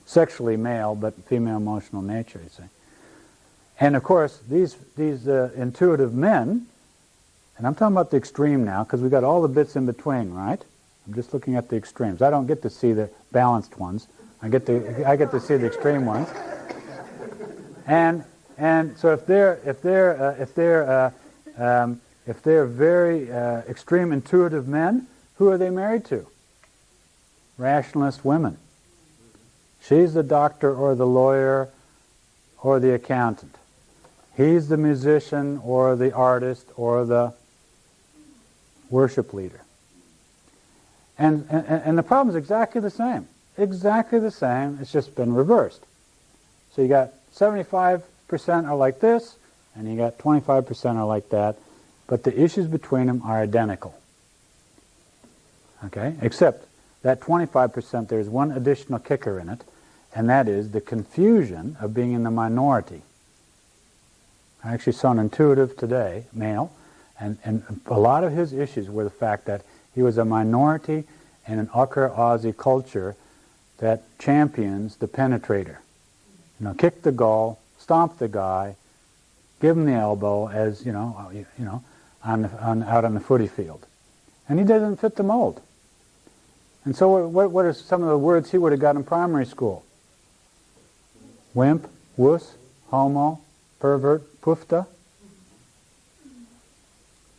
Sexually male, but female emotional nature, you see. And of course, these intuitive men, and I'm talking about the extreme now, because we've got all the bits in between, right? I'm just looking at the extremes. I don't get to see the balanced ones. I get to see the extreme ones. And so if they're very extreme intuitive men, who are they married to? Rationalist women. She's the doctor or the lawyer or the accountant. He's the musician or the artist or the worship leader. And the problem is exactly the same. Exactly the same. It's just been reversed. So you got 75% are like this, and you got 25% are like that, but the issues between them are identical. Okay? Except that 25%, there's one additional kicker in it, and that is the confusion of being in the minority. I actually saw an intuitive today, male, and a lot of his issues were the fact that he was a minority in an Ukra Aussie culture that champions the penetrator. Kick the goal, stomp the guy, give him the elbow as, out on the footy field. And he doesn't fit the mold. And so what are some of the words he would have got in primary school? Wimp, wuss, homo, pervert, pufta.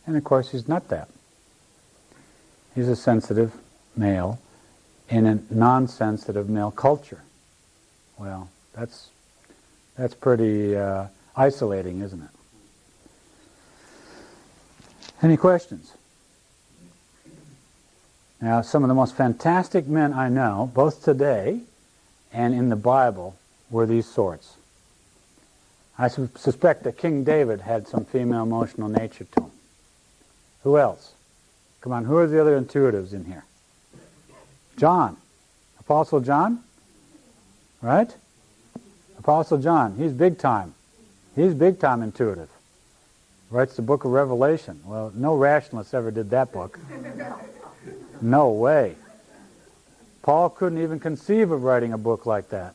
And of course he's not that. He's a sensitive male in a non-sensitive male culture. Well, that's pretty isolating, isn't it? Any questions? Now, some of the most fantastic men I know, both today and in the Bible, were these sorts. I suspect that King David had some female emotional nature to him. Who else? Come on, who are the other intuitives in here? John. Apostle John? Right? Apostle John, he's big time. He's big time intuitive. Writes the book of Revelation. Well, no rationalist ever did that book. No way. Paul couldn't even conceive of writing a book like that.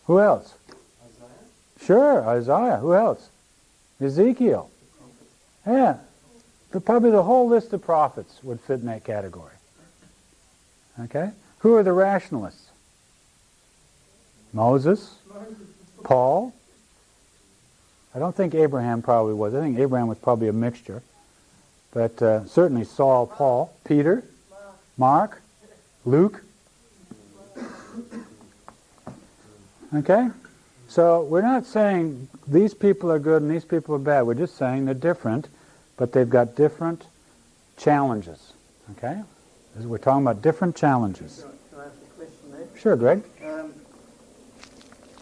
Who else? Sure, Isaiah. Who else? Ezekiel. Yeah. Probably the whole list of prophets would fit in that category. Okay? Who are the rationalists? Moses, Paul. I don't think Abraham probably was. I think Abraham was probably a mixture. But certainly Saul, Paul, Peter, Mark, Luke. Okay? So we're not saying these people are good and these people are bad. We're just saying they're different, but they've got different challenges. Okay? We're talking about different challenges. Can I ask a question there? Sure, Greg.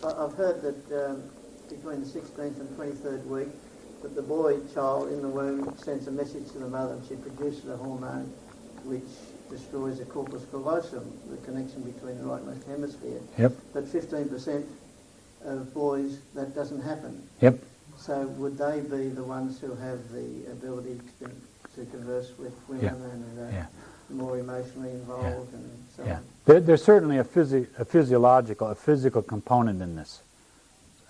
I've heard that between the 16th and 23rd week, that the boy child in the womb sends a message to the mother and she produces a hormone which destroys the corpus callosum, the connection between the right and left hemisphere. Yep. But 15% of boys, that doesn't happen. Yep. So would they be the ones who have the ability to converse with women and more emotionally involved and so on? There's certainly a physical component in this.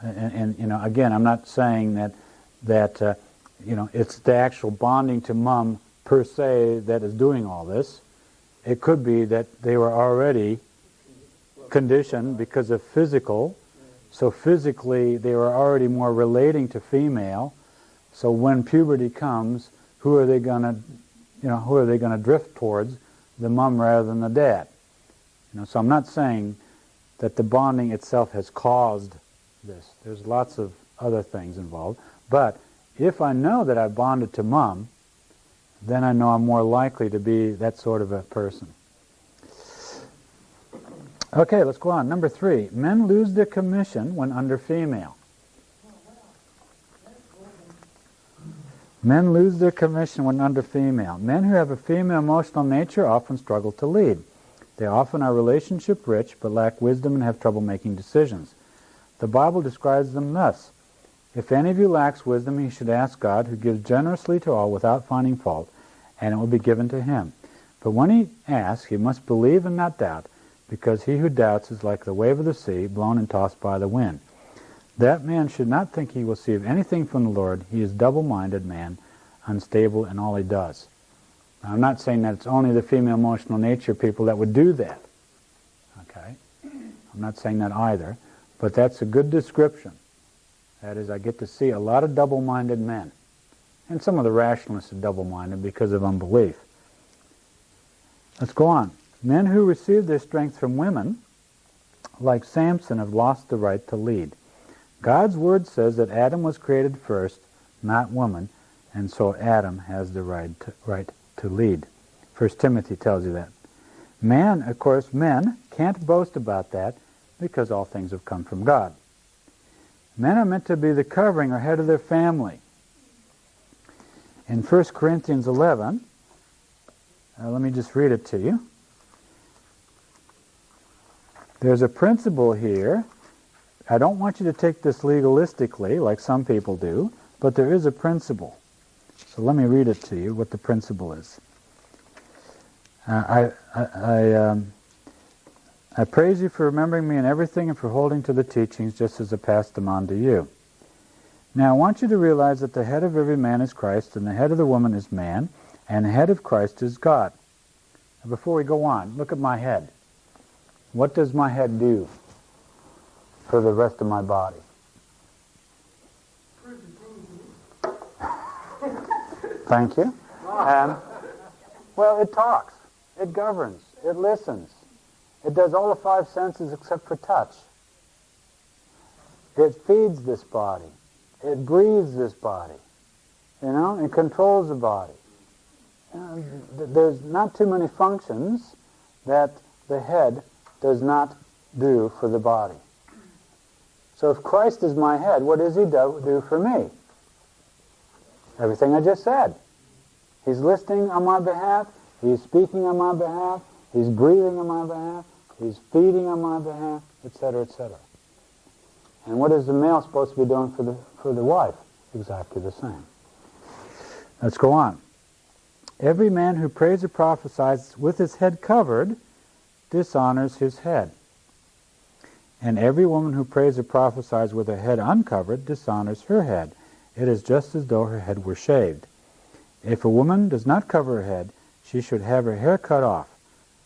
And again, I'm not saying that it's the actual bonding to mom per se that is doing all this. It could be that they were already conditioned because of physical. So physically, they were already more relating to female. So when puberty comes, who are they going to drift towards? The mom rather than the dad. So I'm not saying that the bonding itself has caused this. There's lots of other things involved. But if I know that I've bonded to Mom, then I know I'm more likely to be that sort of a person. Okay, let's go on. Number 3, men lose their commission when under female. Men lose their commission when under female. Men who have a female emotional nature often struggle to lead. They often are relationship rich but lack wisdom and have trouble making decisions. The Bible describes them thus: if any of you lacks wisdom, he should ask God, who gives generously to all without finding fault, and it will be given to him. But when he asks, he must believe and not doubt, because he who doubts is like the wave of the sea, blown and tossed by the wind. That man should not think he will receive anything from the Lord. He is double-minded man, unstable in all he does. Now, I'm not saying that it's only the female emotional nature people that would do that. Okay? I'm not saying that either. But that's a good description. That is, I get to see a lot of double-minded men. And some of the rationalists are double-minded because of unbelief. Let's go on. Men who receive their strength from women, like Samson, have lost the right to lead. God's word says that Adam was created first, not woman, and so Adam has the right to lead. 1 Timothy tells you that. Man, of course, men can't boast about that because all things have come from God. Men are meant to be the covering or head of their family. In 1 Corinthians 11, let me just read it to you. There's a principle here. I don't want you to take this legalistically like some people do, but there is a principle. So let me read it to you, what the principle is. I praise you for remembering me in everything and for holding to the teachings just as I passed them on to you. Now I want you to realize that the head of every man is Christ, and the head of the woman is man, and the head of Christ is God. Now, before we go on, look at my head. What does my head do for the rest of my body? Thank you. Well, it talks, it governs, it listens. It does all the 5 senses except for touch. It feeds this body. It breathes this body. It controls the body. There's not too many functions that the head does not do for the body. So if Christ is my head, what does he do for me? Everything I just said. He's listening on my behalf. He's speaking on my behalf. He's breathing on my behalf. He's feeding on my behalf, etc., etc. And what is the male supposed to be doing for the wife? Exactly the same. Let's go on. Every man who prays or prophesies with his head covered dishonors his head. And every woman who prays or prophesies with her head uncovered dishonors her head. It is just as though her head were shaved. If a woman does not cover her head, she should have her hair cut off.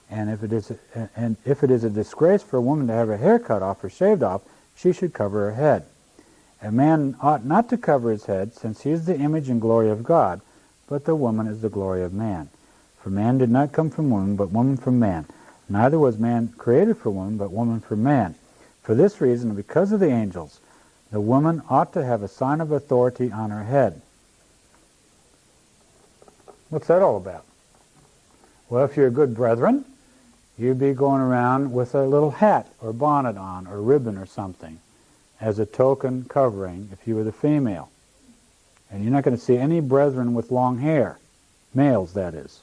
And if it is a disgrace for a woman to have her hair cut off or shaved off, she should cover her head. A man ought not to cover his head, since he is the image and glory of God, but the woman is the glory of man. For man did not come from woman, but woman from man. Neither was man created for woman, but woman for man. For this reason, and because of the angels, the woman ought to have a sign of authority on her head. What's that all about? Well, if you're a good brethren, you'd be going around with a little hat or bonnet on or ribbon or something as a token covering if you were the female. And you're not going to see any brethren with long hair, males that is.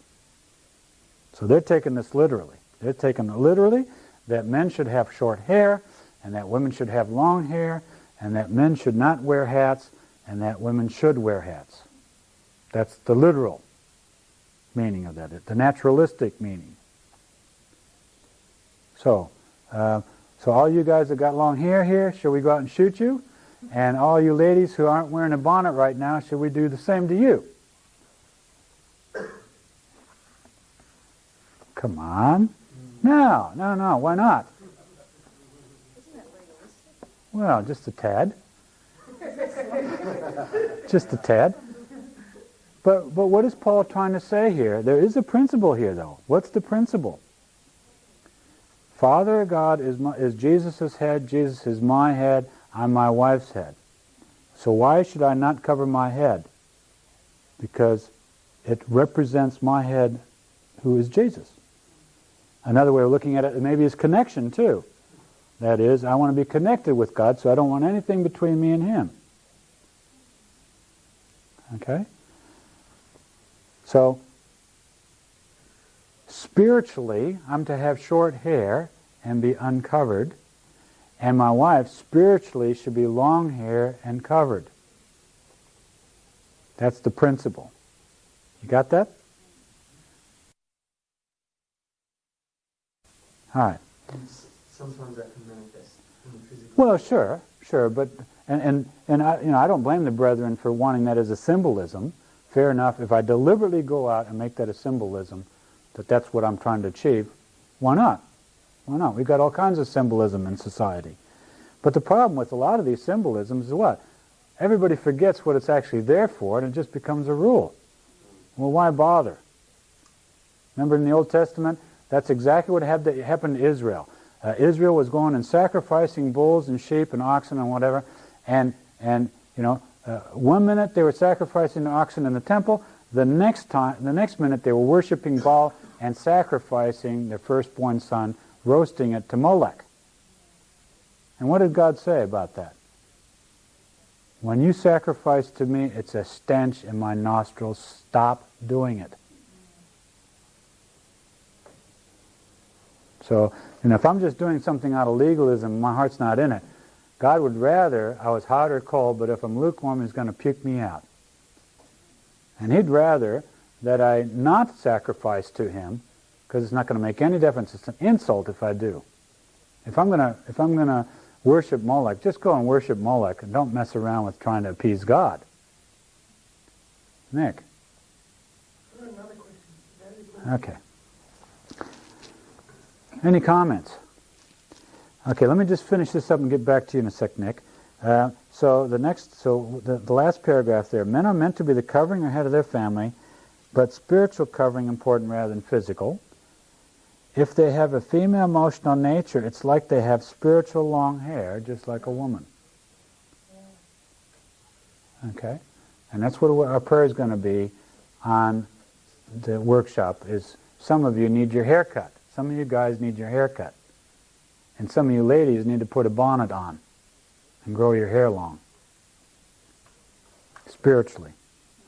So they're taking this literally. They're taking it literally that men should have short hair and that women should have long hair and that men should not wear hats and that women should wear hats. That's the literal meaning of that, the naturalistic meaning. So all you guys that got long hair here, shall we go out and shoot you? And all you ladies who aren't wearing a bonnet right now, should we do the same to you? Come on. No, why not? Isn't it realistic? Well, just a tad. Just a tad. But what is Paul trying to say here? There is a principle here, though. What's the principle? Father God is Jesus' head, Jesus is my head, I'm my wife's head. So why should I not cover my head? Because it represents my head, who is Jesus. Another way of looking at it maybe is connection too. That is, I want to be connected with God, so I don't want anything between me and Him. Okay? So, spiritually, I'm to have short hair and be uncovered, and my wife spiritually should be long hair and covered. That's the principle. You got that? All right. Sometimes that can manifest in the physical. Well, sure, but and I don't blame the brethren for wanting that as a symbolism. Fair enough. If I deliberately go out and make that a symbolism, that's what I'm trying to achieve, why not? Why not? We've got all kinds of symbolism in society. But the problem with a lot of these symbolisms is what? Everybody forgets what it's actually there for, and it just becomes a rule. Well, why bother? Remember in the Old Testament, that's exactly what happened to Israel. Israel was going and sacrificing bulls and sheep and oxen and whatever, and 1 minute they were sacrificing the oxen in the temple, the next minute they were worshiping Baal and sacrificing their firstborn son, roasting it to Molech. And what did God say about that? When you sacrifice to me, it's a stench in my nostrils. Stop doing it. So, if I'm just doing something out of legalism, my heart's not in it. God would rather I was hot or cold, but if I'm lukewarm, He's going to puke me out. And He'd rather that I not sacrifice to Him, because it's not going to make any difference. It's an insult if I do. If I'm going to worship Molech, just go and worship Molech, and don't mess around with trying to appease God. Nick. Another question. Okay. Any comments? Okay, let me just finish this up and get back to you in a sec, Nick. So the last paragraph there. Men are meant to be the covering or head of their family, but spiritual covering important rather than physical. If they have a female emotional nature, it's like they have spiritual long hair, just like a woman. Okay? And that's what our prayer is going to be on the workshop, is some of you need your hair cut. Some of you guys need your hair cut. And some of you ladies need to put a bonnet on and grow your hair long. Spiritually.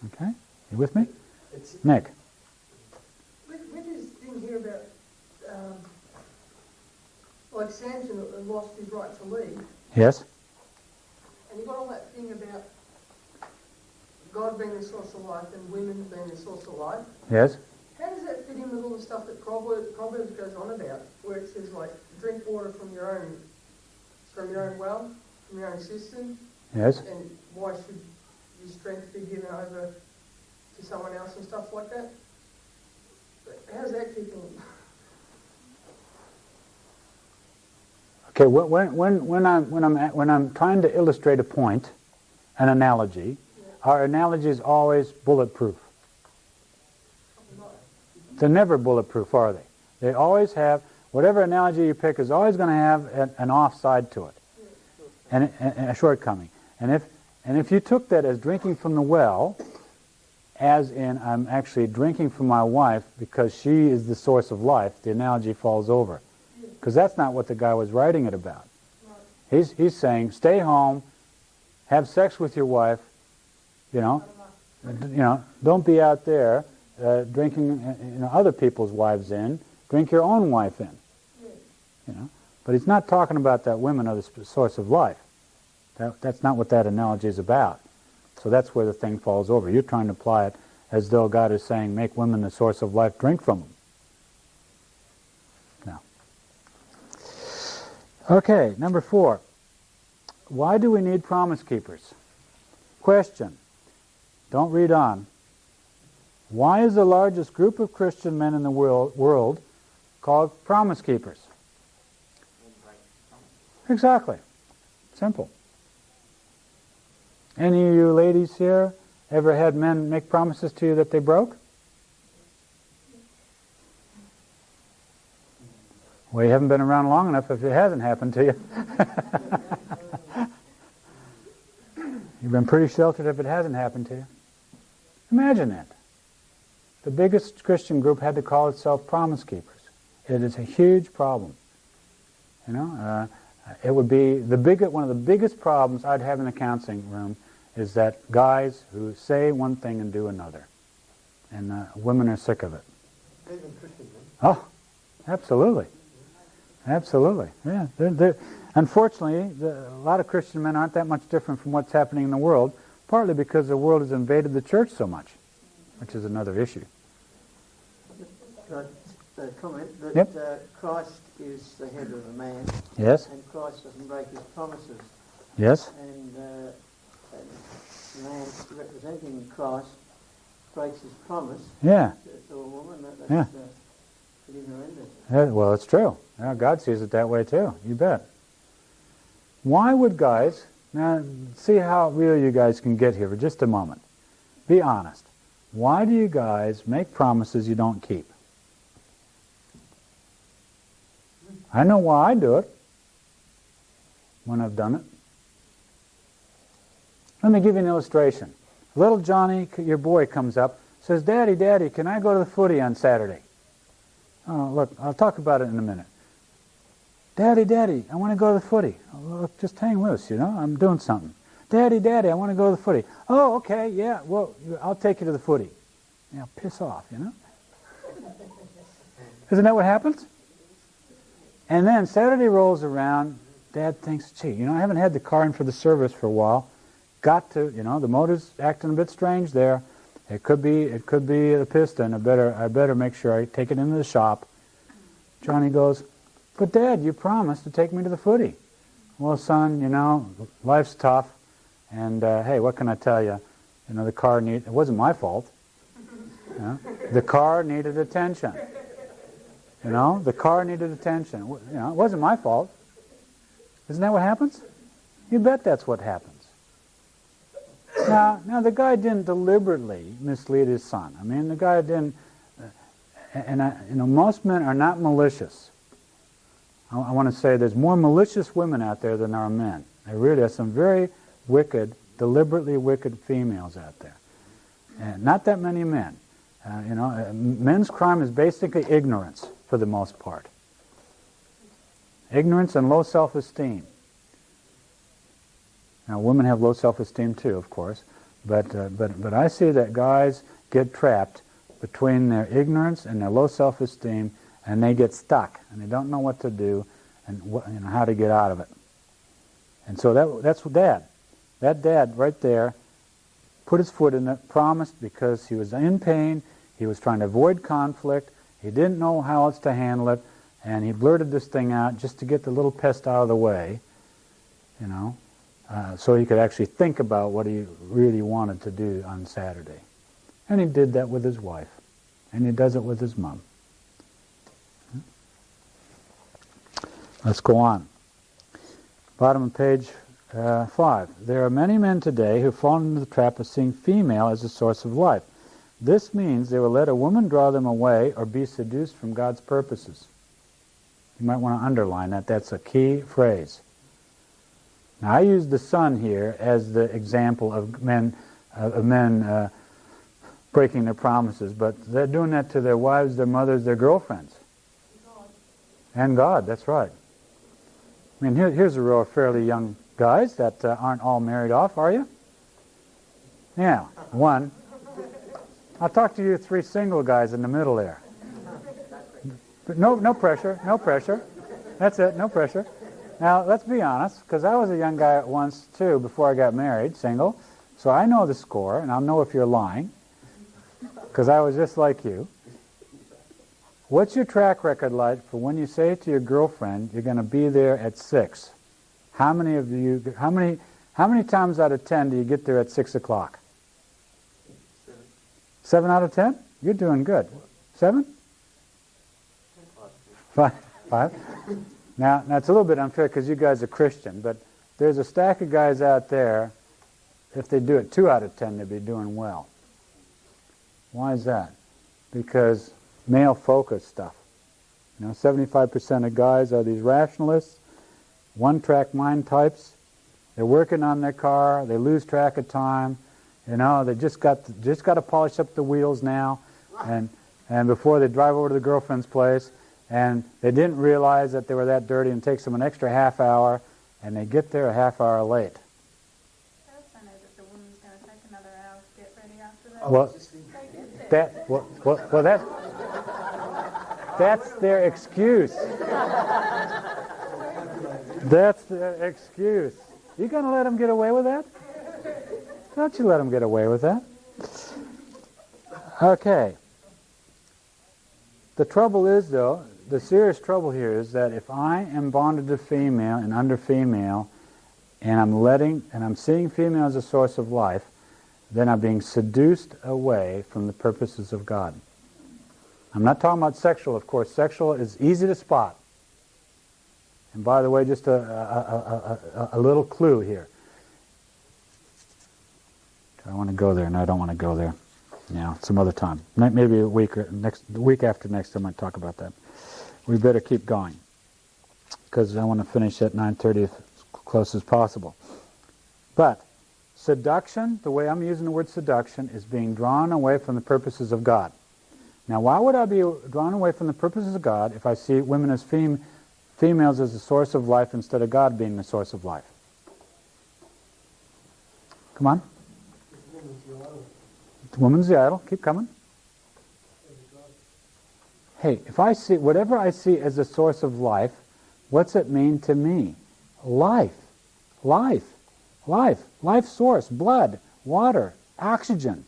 Okay? You with me? Nick? With this thing here about, like Samson lost his right to lead, Yes? and you got all that thing about God being the source of life and women being the source of life. Yes? How does that fit in with all the stuff that Proverbs goes on about, where it says, like, drink water from your own well, from your own cistern, Yes? and why should your strength be given over to someone else and stuff like that? How's that keeping? Okay, when I'm trying to illustrate a point, an analogy, our analogy is always bulletproof. They're never bulletproof, are they? They always have, whatever analogy you pick is always going to have an offside to it, and a shortcoming. And if you took that as drinking from the well, as in I'm actually drinking from my wife because she is the source of life, the analogy falls over. Because that's not what the guy was writing it about. He's saying, stay home, have sex with your wife, don't be out there drinking other people's wives in. Drink your own wife in. But he's not talking about that women are the source of life. That's not what that analogy is about. So that's where the thing falls over. You're trying to apply it as though God is saying, make women the source of life, drink from them. No. Okay, number 4. Why do we need promise keepers? Question. Don't read on. Why is the largest group of Christian men in the world called promise keepers? Exactly. Simple. Any of you ladies here ever had men make promises to you that they broke? Well, you haven't been around long enough if it hasn't happened to you. You've been pretty sheltered if it hasn't happened to you. Imagine that. The biggest Christian group had to call itself Promise Keepers. It is a huge problem. You know, it would be one of the biggest problems I'd have in the counseling room is that guys who say one thing and do another. And women are sick of it. Even Christian men. Oh, absolutely. Absolutely. Yeah. Unfortunately, a lot of Christian men aren't that much different from what's happening in the world, partly because the world has invaded the church so much, which is another issue. Got a comment that Yep. Christ is the head of the man, Yes? and Christ doesn't break his promises. Yes? And the man representing Christ breaks his promise Yeah. to a woman. That's Yeah. pretty horrendous. Yeah, well, it's true. Yeah, God sees it that way too. You bet. Why would guys, now see how real you guys can get here for just a moment. Be honest. Why do you guys make promises you don't keep? I know why I do it when I've done it. Let me give you an illustration. Little Johnny, your boy, comes up, says, Daddy, Daddy, can I go to the footy on Saturday? Oh, look, I'll talk about it in a minute. Daddy, Daddy, I want to go to the footy. Oh, look, just hang loose, you know, I'm doing something. Daddy, Daddy, I want to go to the footy. Oh, okay, yeah, well, I'll take you to the footy. Now, piss off, you know. Isn't that what happens? And then Saturday rolls around, Dad thinks, gee, you know, I haven't had the car in for the service for a while. Got to, you know, the motor's acting a bit strange there. It could be the piston. I better make sure I take it into the shop. Johnny goes, but Dad, you promised to take me to the footy. Well, son, you know, life's tough, and hey, what can I tell you? You know, it wasn't my fault. You know? The car needed attention. You know, the car needed attention. You know, it wasn't my fault. Isn't that what happens? You bet that's what happens. Now the guy didn't deliberately mislead his son. I mean, the guy didn't. You know, most men are not malicious. I want to say there's more malicious women out there than there are men. There really are some very wicked, deliberately wicked females out there. And not that many men. You know, men's crime is basically ignorance for the most part. Ignorance and low self-esteem. Now, women have low self-esteem too, of course, but I see that guys get trapped between their ignorance and their low self-esteem, and they get stuck, and they don't know what to do and you know, how to get out of it. And so that's Dad. That Dad right there put his foot in it, promised because he was in pain, he was trying to avoid conflict, he didn't know how else to handle it, and he blurted this thing out just to get the little pest out of the way, you know, so he could actually think about what he really wanted to do on Saturday. And he did that with his wife, and he does it with his mom. Let's go on. Bottom of page 5. There are many men today who fall into the trap of seeing female as a source of life. This means they will let a woman draw them away or be seduced from God's purposes. You might want to underline that. That's a key phrase. Now, I use the son here as the example of men breaking their promises, but they're doing that to their wives, their mothers, their girlfriends. God. And God, that's right. I mean, here's a row of fairly young guys that aren't all married off, are you? Yeah, one. I'll talk to you three single guys in the middle there. But no pressure, no pressure. That's it, no pressure. Now, let's be honest, because I was a young guy once, too, before I got married, single. So I know the score, and I'll know if you're lying, because I was just like you. What's your track record like for when you say to your girlfriend you're going to be there at 6? How many times out of 10 do you get there at 6 o'clock? 7 out of 10? You're doing good. 7? 5? Now, it's a little bit unfair because you guys are Christian, but there's a stack of guys out there, if they do it 2 out of 10, they'd be doing well. Why is that? Because male-focused stuff. You know, 75% of guys are these rationalists, one-track mind types, They're working on their car. They lose track of time. You know, they just got to polish up the wheels now, and before they drive over to the girlfriend's place, and they didn't realize that they were that dirty, and it takes them an extra half hour, and they get there a half hour late. They also know that the woman's going to take another hour to get ready after that. That's their excuse. That's their excuse. You going to let them get away with that? Don't you let them get away with that? Okay. The trouble is, though, the serious trouble here is that if I am bonded to female and under female, and I'm seeing female as a source of life, then I'm being seduced away from the purposes of God. I'm not talking about sexual, of course. Sexual is easy to spot. And by the way, just a little clue here. I want to go there, and I don't want to go there. Yeah, some other time. Maybe the week after next I might talk about that. We better keep going, because I want to finish at 9:30 as close as possible. But seduction, the way I'm using the word seduction, is being drawn away from the purposes of God. Now, why would I be drawn away from the purposes of God if I see women as females as a source of life instead of God being the source of life? Come on. The woman's the idol. Keep coming. Hey, if I see whatever I see as a source of life, what's it mean to me? Life. Life. Life. Life source. Blood. Water. Oxygen.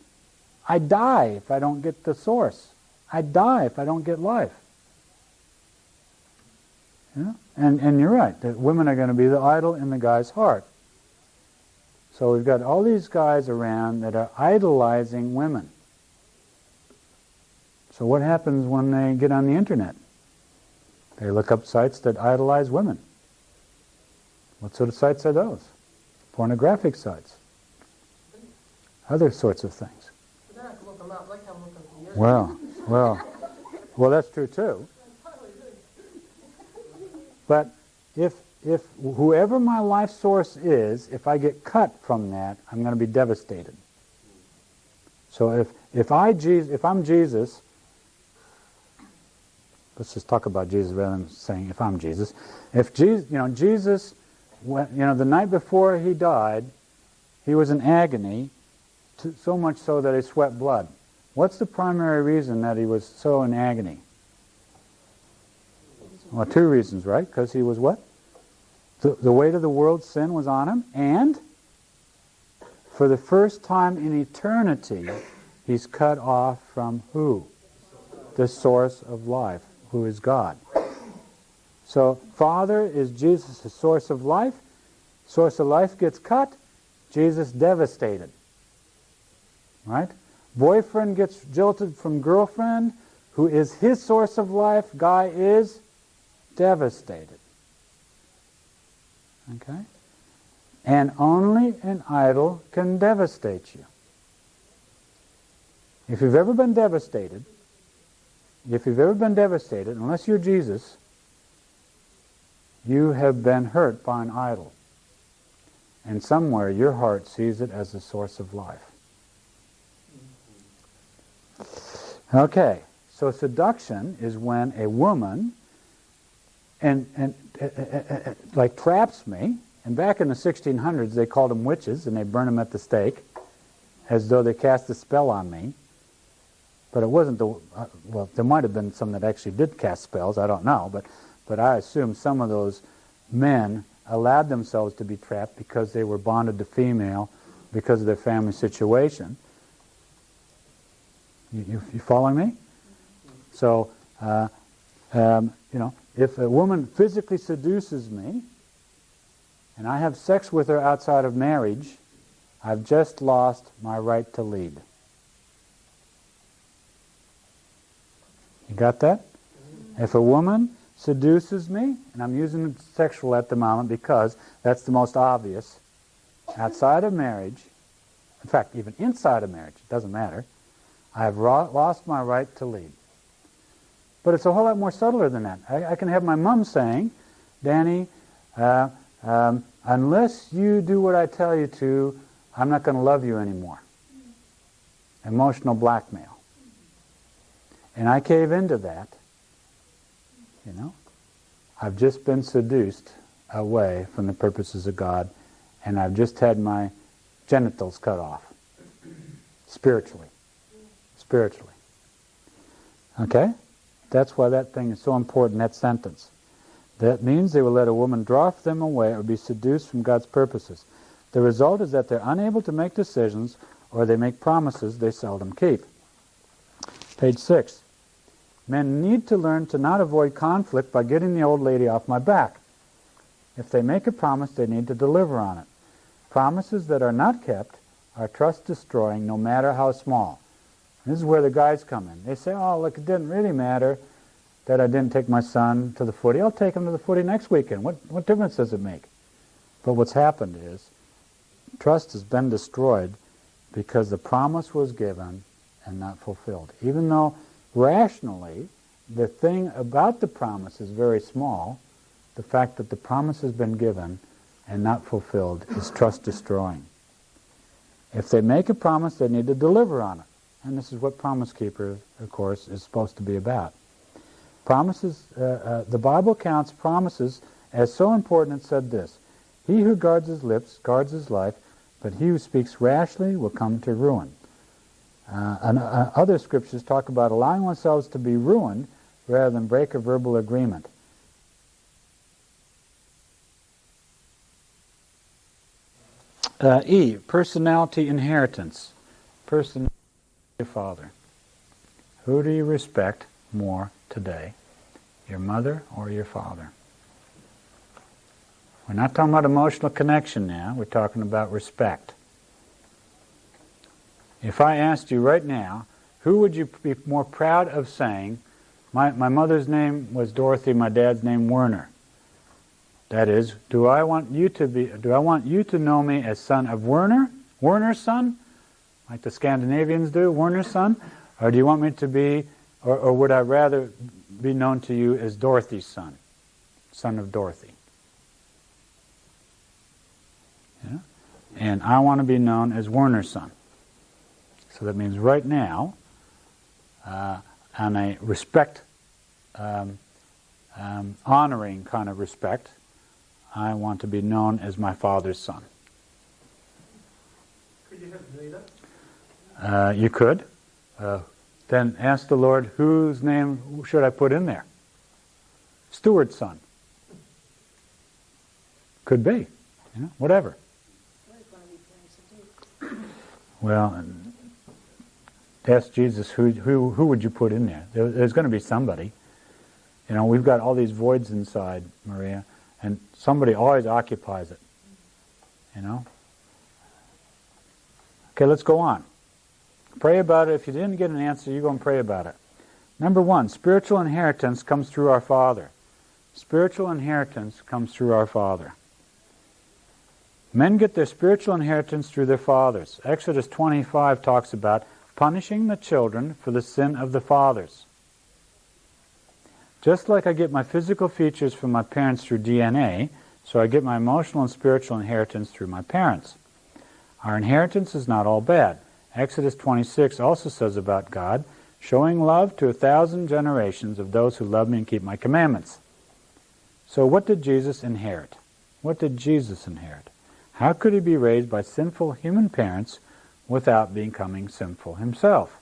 I die if I don't get the source. I die if I don't get life. Yeah? And you're right, that women are going to be the idol in the guy's heart. So we've got all these guys around that are idolizing women. So what happens when they get on the internet? They look up sites that idolize women. What sort of sites are those? Pornographic sites. Other sorts of things. They don't have to look them up, they come looking for you. Well, that's true too. But if whoever my life source is, if I get cut from that, I'm going to be devastated. So if I'm Jesus, let's just talk about Jesus rather than saying if I'm Jesus. If Jesus, the night before he died, he was in agony, so much so that he sweat blood. What's the primary reason that he was so in agony? Well, two reasons, right? Because he was what? The weight of the world's sin was on him, and for the first time in eternity, he's cut off from who? The source of life, who is God. So, Father is Jesus' source of life. Source of life gets cut. Jesus devastated. Right? Boyfriend gets jilted from girlfriend, who is his source of life. Guy is devastated. Okay? And only an idol can devastate you. If you've ever been devastated, unless you're Jesus, you have been hurt by an idol. And somewhere your heart sees it as the source of life. Okay, so seduction is when a woman like traps me, and back in the 1600s they called them witches, and they burned them at the stake as though they cast a spell on me. But it wasn't well, there might have been some that actually did cast spells, I don't know, but I assume some of those men allowed themselves to be trapped because they were bonded to female because of their family situation. You following me? So, if a woman physically seduces me and I have sex with her outside of marriage, I've just lost my right to lead. You got that? If a woman seduces me, and I'm using sexual at the moment because that's the most obvious, outside of marriage, in fact, even inside of marriage, it doesn't matter, I have lost my right to lead. But it's a whole lot more subtler than that. I can have my mom saying, Danny, I'm unless you do what I tell you to, I'm not going to love you anymore. Emotional blackmail. And I cave into that. You know, I've just been seduced away from the purposes of God, and I've just had my genitals cut off. Spiritually. Spiritually. Okay? That's why that thing is so important, that sentence. That means they will let a woman draw them away or be seduced from God's purposes. The result is that they're unable to make decisions, or they make promises they seldom keep. Page 6. Men need to learn to not avoid conflict by getting the old lady off my back. If they make a promise, they need to deliver on it. Promises that are not kept are trust-destroying, no matter how small. This is where the guys come in. They say, oh, look, it didn't really matter that I didn't take my son to the footy. I'll take him to the footy next weekend. What difference does it make? But what's happened is trust has been destroyed because the promise was given and not fulfilled. Even though rationally the thing about the promise is very small, the fact that the promise has been given and not fulfilled is trust-destroying. If they make a promise, they need to deliver on it. And this is what Promise Keeper, of course, is supposed to be about. Promises. The Bible counts promises as so important. It said this: "He who guards his lips guards his life, but he who speaks rashly will come to ruin." Other scriptures talk about allowing ourselves to be ruined rather than break a verbal agreement. E, personality inheritance. Personality of your father. Who do you respect more today? Your mother or your father? We're not talking about emotional connection now. We're talking about respect. If I asked you right now, who would you be more proud of saying, my mother's name was Dorothy, my dad's name Werner? That is, do I want you to know me as son of Werner, Werner's son, like the Scandinavians do, Werner's son? Or do you want me to be, or would I rather be known to you as Dorothy's son, son of Dorothy? Yeah? And I want to be known as Werner's son. So that means right now, on a respect, honoring kind of respect, I want to be known as my father's son. Could you have neither? You could. Then ask the Lord, whose name should I put in there? Steward's son. Could be. Whatever. Well, ask Jesus, who would you put in there? There's going to be somebody. We've got all these voids inside, Maria, and somebody always occupies it. Okay, let's go on. Pray about it. If you didn't get an answer, you go and pray about it. Number 1, spiritual inheritance comes through our Father. Spiritual inheritance comes through our Father. Men get their spiritual inheritance through their fathers. Exodus 25 talks about punishing the children for the sin of the fathers. Just like I get my physical features from my parents through DNA, so I get my emotional and spiritual inheritance through my parents. Our inheritance is not all bad. Exodus 26 also says about God, showing love to 1,000 generations of those who love me and keep my commandments. So what did Jesus inherit? What did Jesus inherit? How could he be raised by sinful human parents without becoming sinful himself?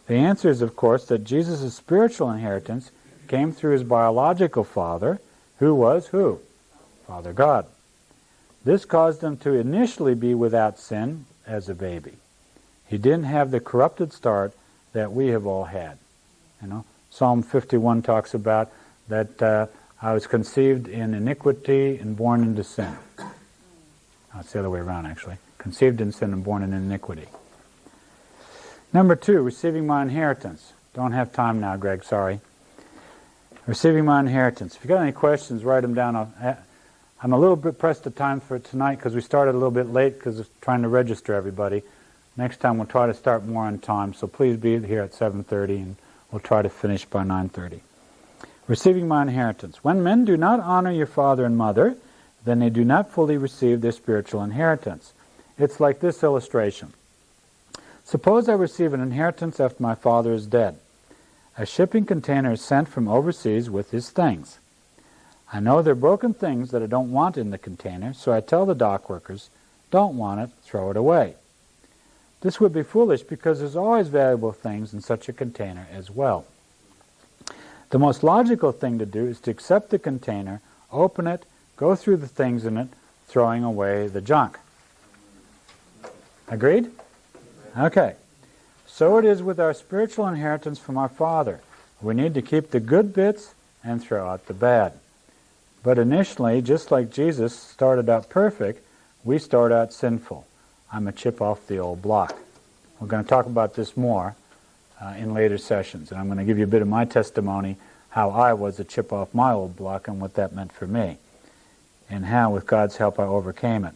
The answer is, of course, that Jesus' spiritual inheritance came through his biological father, who was who? Father God. This caused him to initially be without sin as a baby. He didn't have the corrupted start that we have all had. Psalm 51 talks about that I was conceived in iniquity and born into sin. It's the other way around, actually. Conceived in sin and born in iniquity. Number 2, receiving my inheritance. Don't have time now, Greg, sorry. Receiving my inheritance. If you've got any questions, write them down. I'm a little bit pressed for time for tonight because we started a little bit late because of trying to register everybody. Next time we'll try to start more on time, so please be here at 7:30 and we'll try to finish by 9:30. Receiving my inheritance. When men do not honor your father and mother, then they do not fully receive their spiritual inheritance. It's like this illustration. Suppose I receive an inheritance after my father is dead. A shipping container is sent from overseas with his things. I know they're broken things that I don't want in the container, so I tell the dock workers, don't want it, throw it away. This would be foolish because there's always valuable things in such a container as well. The most logical thing to do is to accept the container, open it, go through the things in it, throwing away the junk. Agreed? Okay. So it is with our spiritual inheritance from our Father. We need to keep the good bits and throw out the bad. But initially, just like Jesus started out perfect, we start out sinful. I'm a chip off the old block. We're going to talk about this more in later sessions, and I'm going to give you a bit of my testimony, how I was a chip off my old block and what that meant for me, and how, with God's help, I overcame it.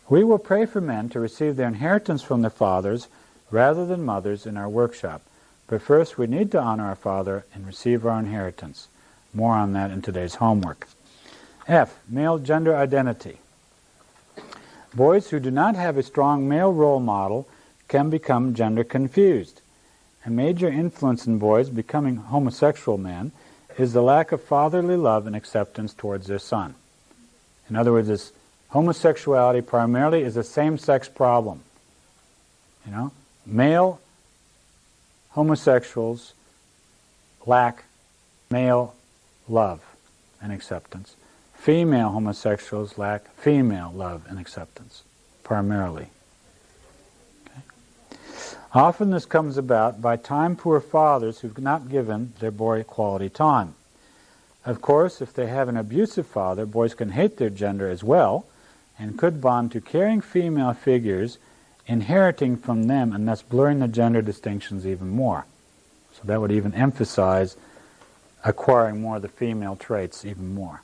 We will pray for men to receive their inheritance from their fathers rather than mothers in our workshop. But first, we need to honor our Father and receive our inheritance. More on that in today's homework. F, male gender identity. Boys who do not have a strong male role model can become gender confused. A major influence in boys becoming homosexual men is the lack of fatherly love and acceptance towards their son. In other words, this homosexuality primarily is a same-sex problem. You know, male homosexuals lack male love and acceptance. Female homosexuals lack female love and acceptance, primarily. Okay. Often this comes about by time-poor fathers who've not given their boy quality time. Of course, if they have an abusive father, boys can hate their gender as well and could bond to caring female figures, inheriting from them and thus blurring the gender distinctions even more. So that would even emphasize acquiring more of the female traits even more.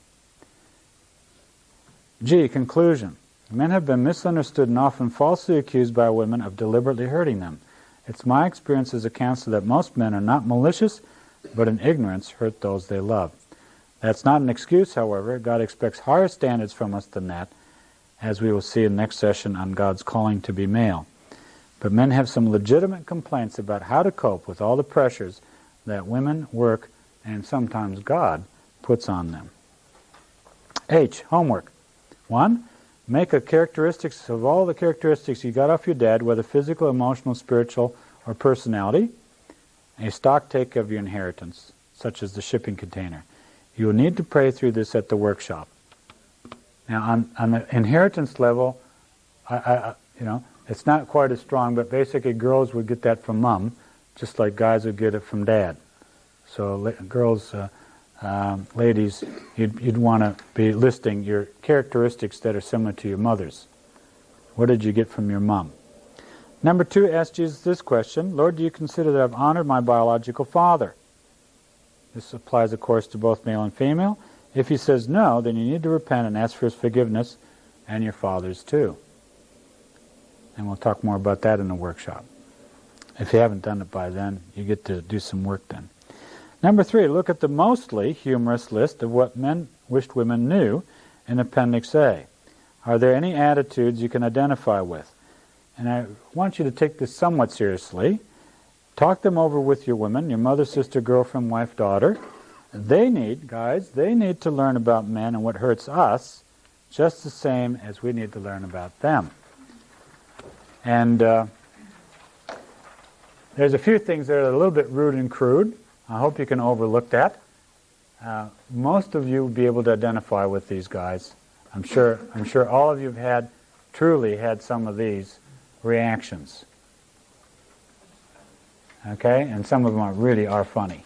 G, conclusion. Men have been misunderstood and often falsely accused by women of deliberately hurting them. It's my experience as a counselor that most men are not malicious, but in ignorance hurt those they love. That's not an excuse, however. God expects higher standards from us than that, as we will see in the next session on God's calling to be male. But men have some legitimate complaints about how to cope with all the pressures that women, work, and sometimes God puts on them. H, homework. 1, make a characteristics of all the characteristics you got off your dad, whether physical, emotional, spiritual, or personality, a stock take of your inheritance, such as the shipping container. You will need to pray through this at the workshop. Now, on the inheritance level, it's not quite as strong, but basically girls would get that from mom, just like guys would get it from dad. So girls, ladies, you'd want to be listing your characteristics that are similar to your mother's. What did you get from your mom? Number 2, ask Jesus this question: Lord, do you consider that I've honored my biological father? This applies, of course, to both male and female. If he says no, then you need to repent and ask for his forgiveness, and your father's too. And we'll talk more about that in the workshop. If you haven't done it by then, you get to do some work then. Number 3, look at the mostly humorous list of what men wished women knew in Appendix A. Are there any attitudes you can identify with? And I want you to take this somewhat seriously. Talk them over with your women, your mother, sister, girlfriend, wife, daughter. They need to learn about men and what hurts us just the same as we need to learn about them. And there's a few things that are a little bit rude and crude. I hope you can overlook that. Most of you will be able to identify with these guys. I'm sure all of you have truly had some of these reactions. Okay, and some of them really are funny.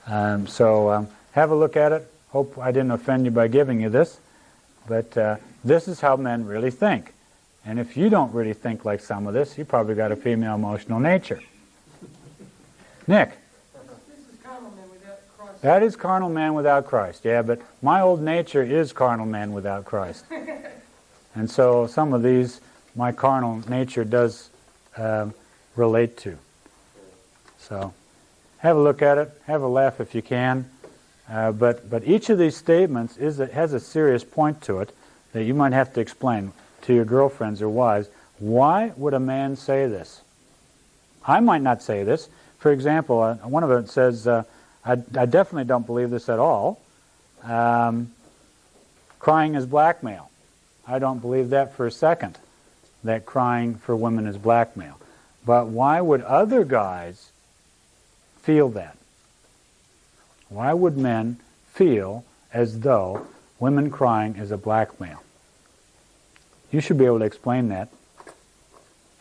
So have a look at it. Hope I didn't offend you by giving you this, but this is how men really think. And if you don't really think like some of this, you probably got a female emotional nature. Nick? This is carnal man without Christ. That is carnal man without Christ, yeah, but my old nature is carnal man without Christ. And so some of these, my carnal nature does relate to. So have a look at it, have a laugh if you can. But each of these statements has a serious point to it that you might have to explain to your girlfriends or wives. Why would a man say this? I might not say this. For example, one of it says, I definitely don't believe this at all. Crying is blackmail. I don't believe that for a second, that crying for women is blackmail. But why would other guys feel that? Why would men feel as though women crying is a blackmail? You should be able to explain that.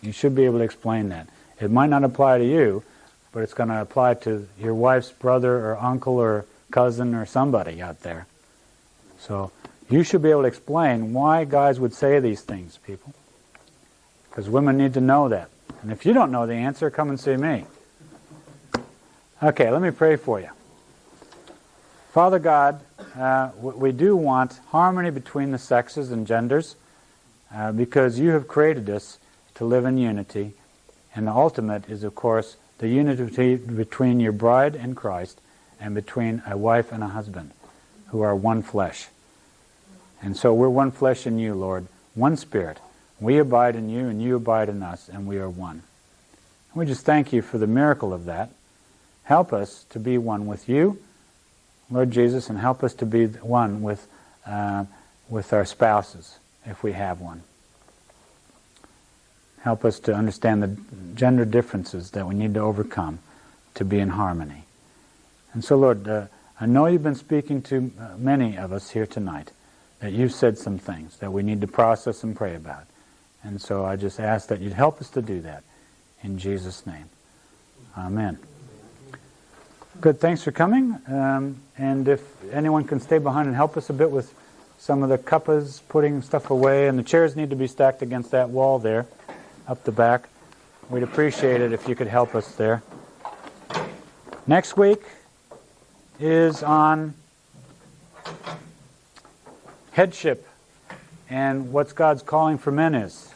You should be able to explain that. It might not apply to you, but it's going to apply to your wife's brother or uncle or cousin or somebody out there. So you should be able to explain why guys would say these things, people. Because women need to know that. And if you don't know the answer, come and see me. Okay, let me pray for you. Father God, we do want harmony between the sexes and genders because you have created us to live in unity. And the ultimate is, of course, the unity between your bride and Christ and between a wife and a husband who are one flesh. And so we're one flesh in you, Lord, one spirit. We abide in you and you abide in us, and we are one. And we just thank you for the miracle of that. Help us to be one with you, Lord Jesus, and help us to be one with our spouses, if we have one. Help us to understand the gender differences that we need to overcome to be in harmony. And so, Lord, I know you've been speaking to many of us here tonight, that you've said some things that we need to process and pray about. And so I just ask that you'd help us to do that. In Jesus' name. Amen. Good, thanks for coming. And if anyone can stay behind and help us a bit with some of the cuppas, putting stuff away, and the chairs need to be stacked against that wall there, up the back. We'd appreciate it if you could help us there. Next week is on headship and what God's calling for men is.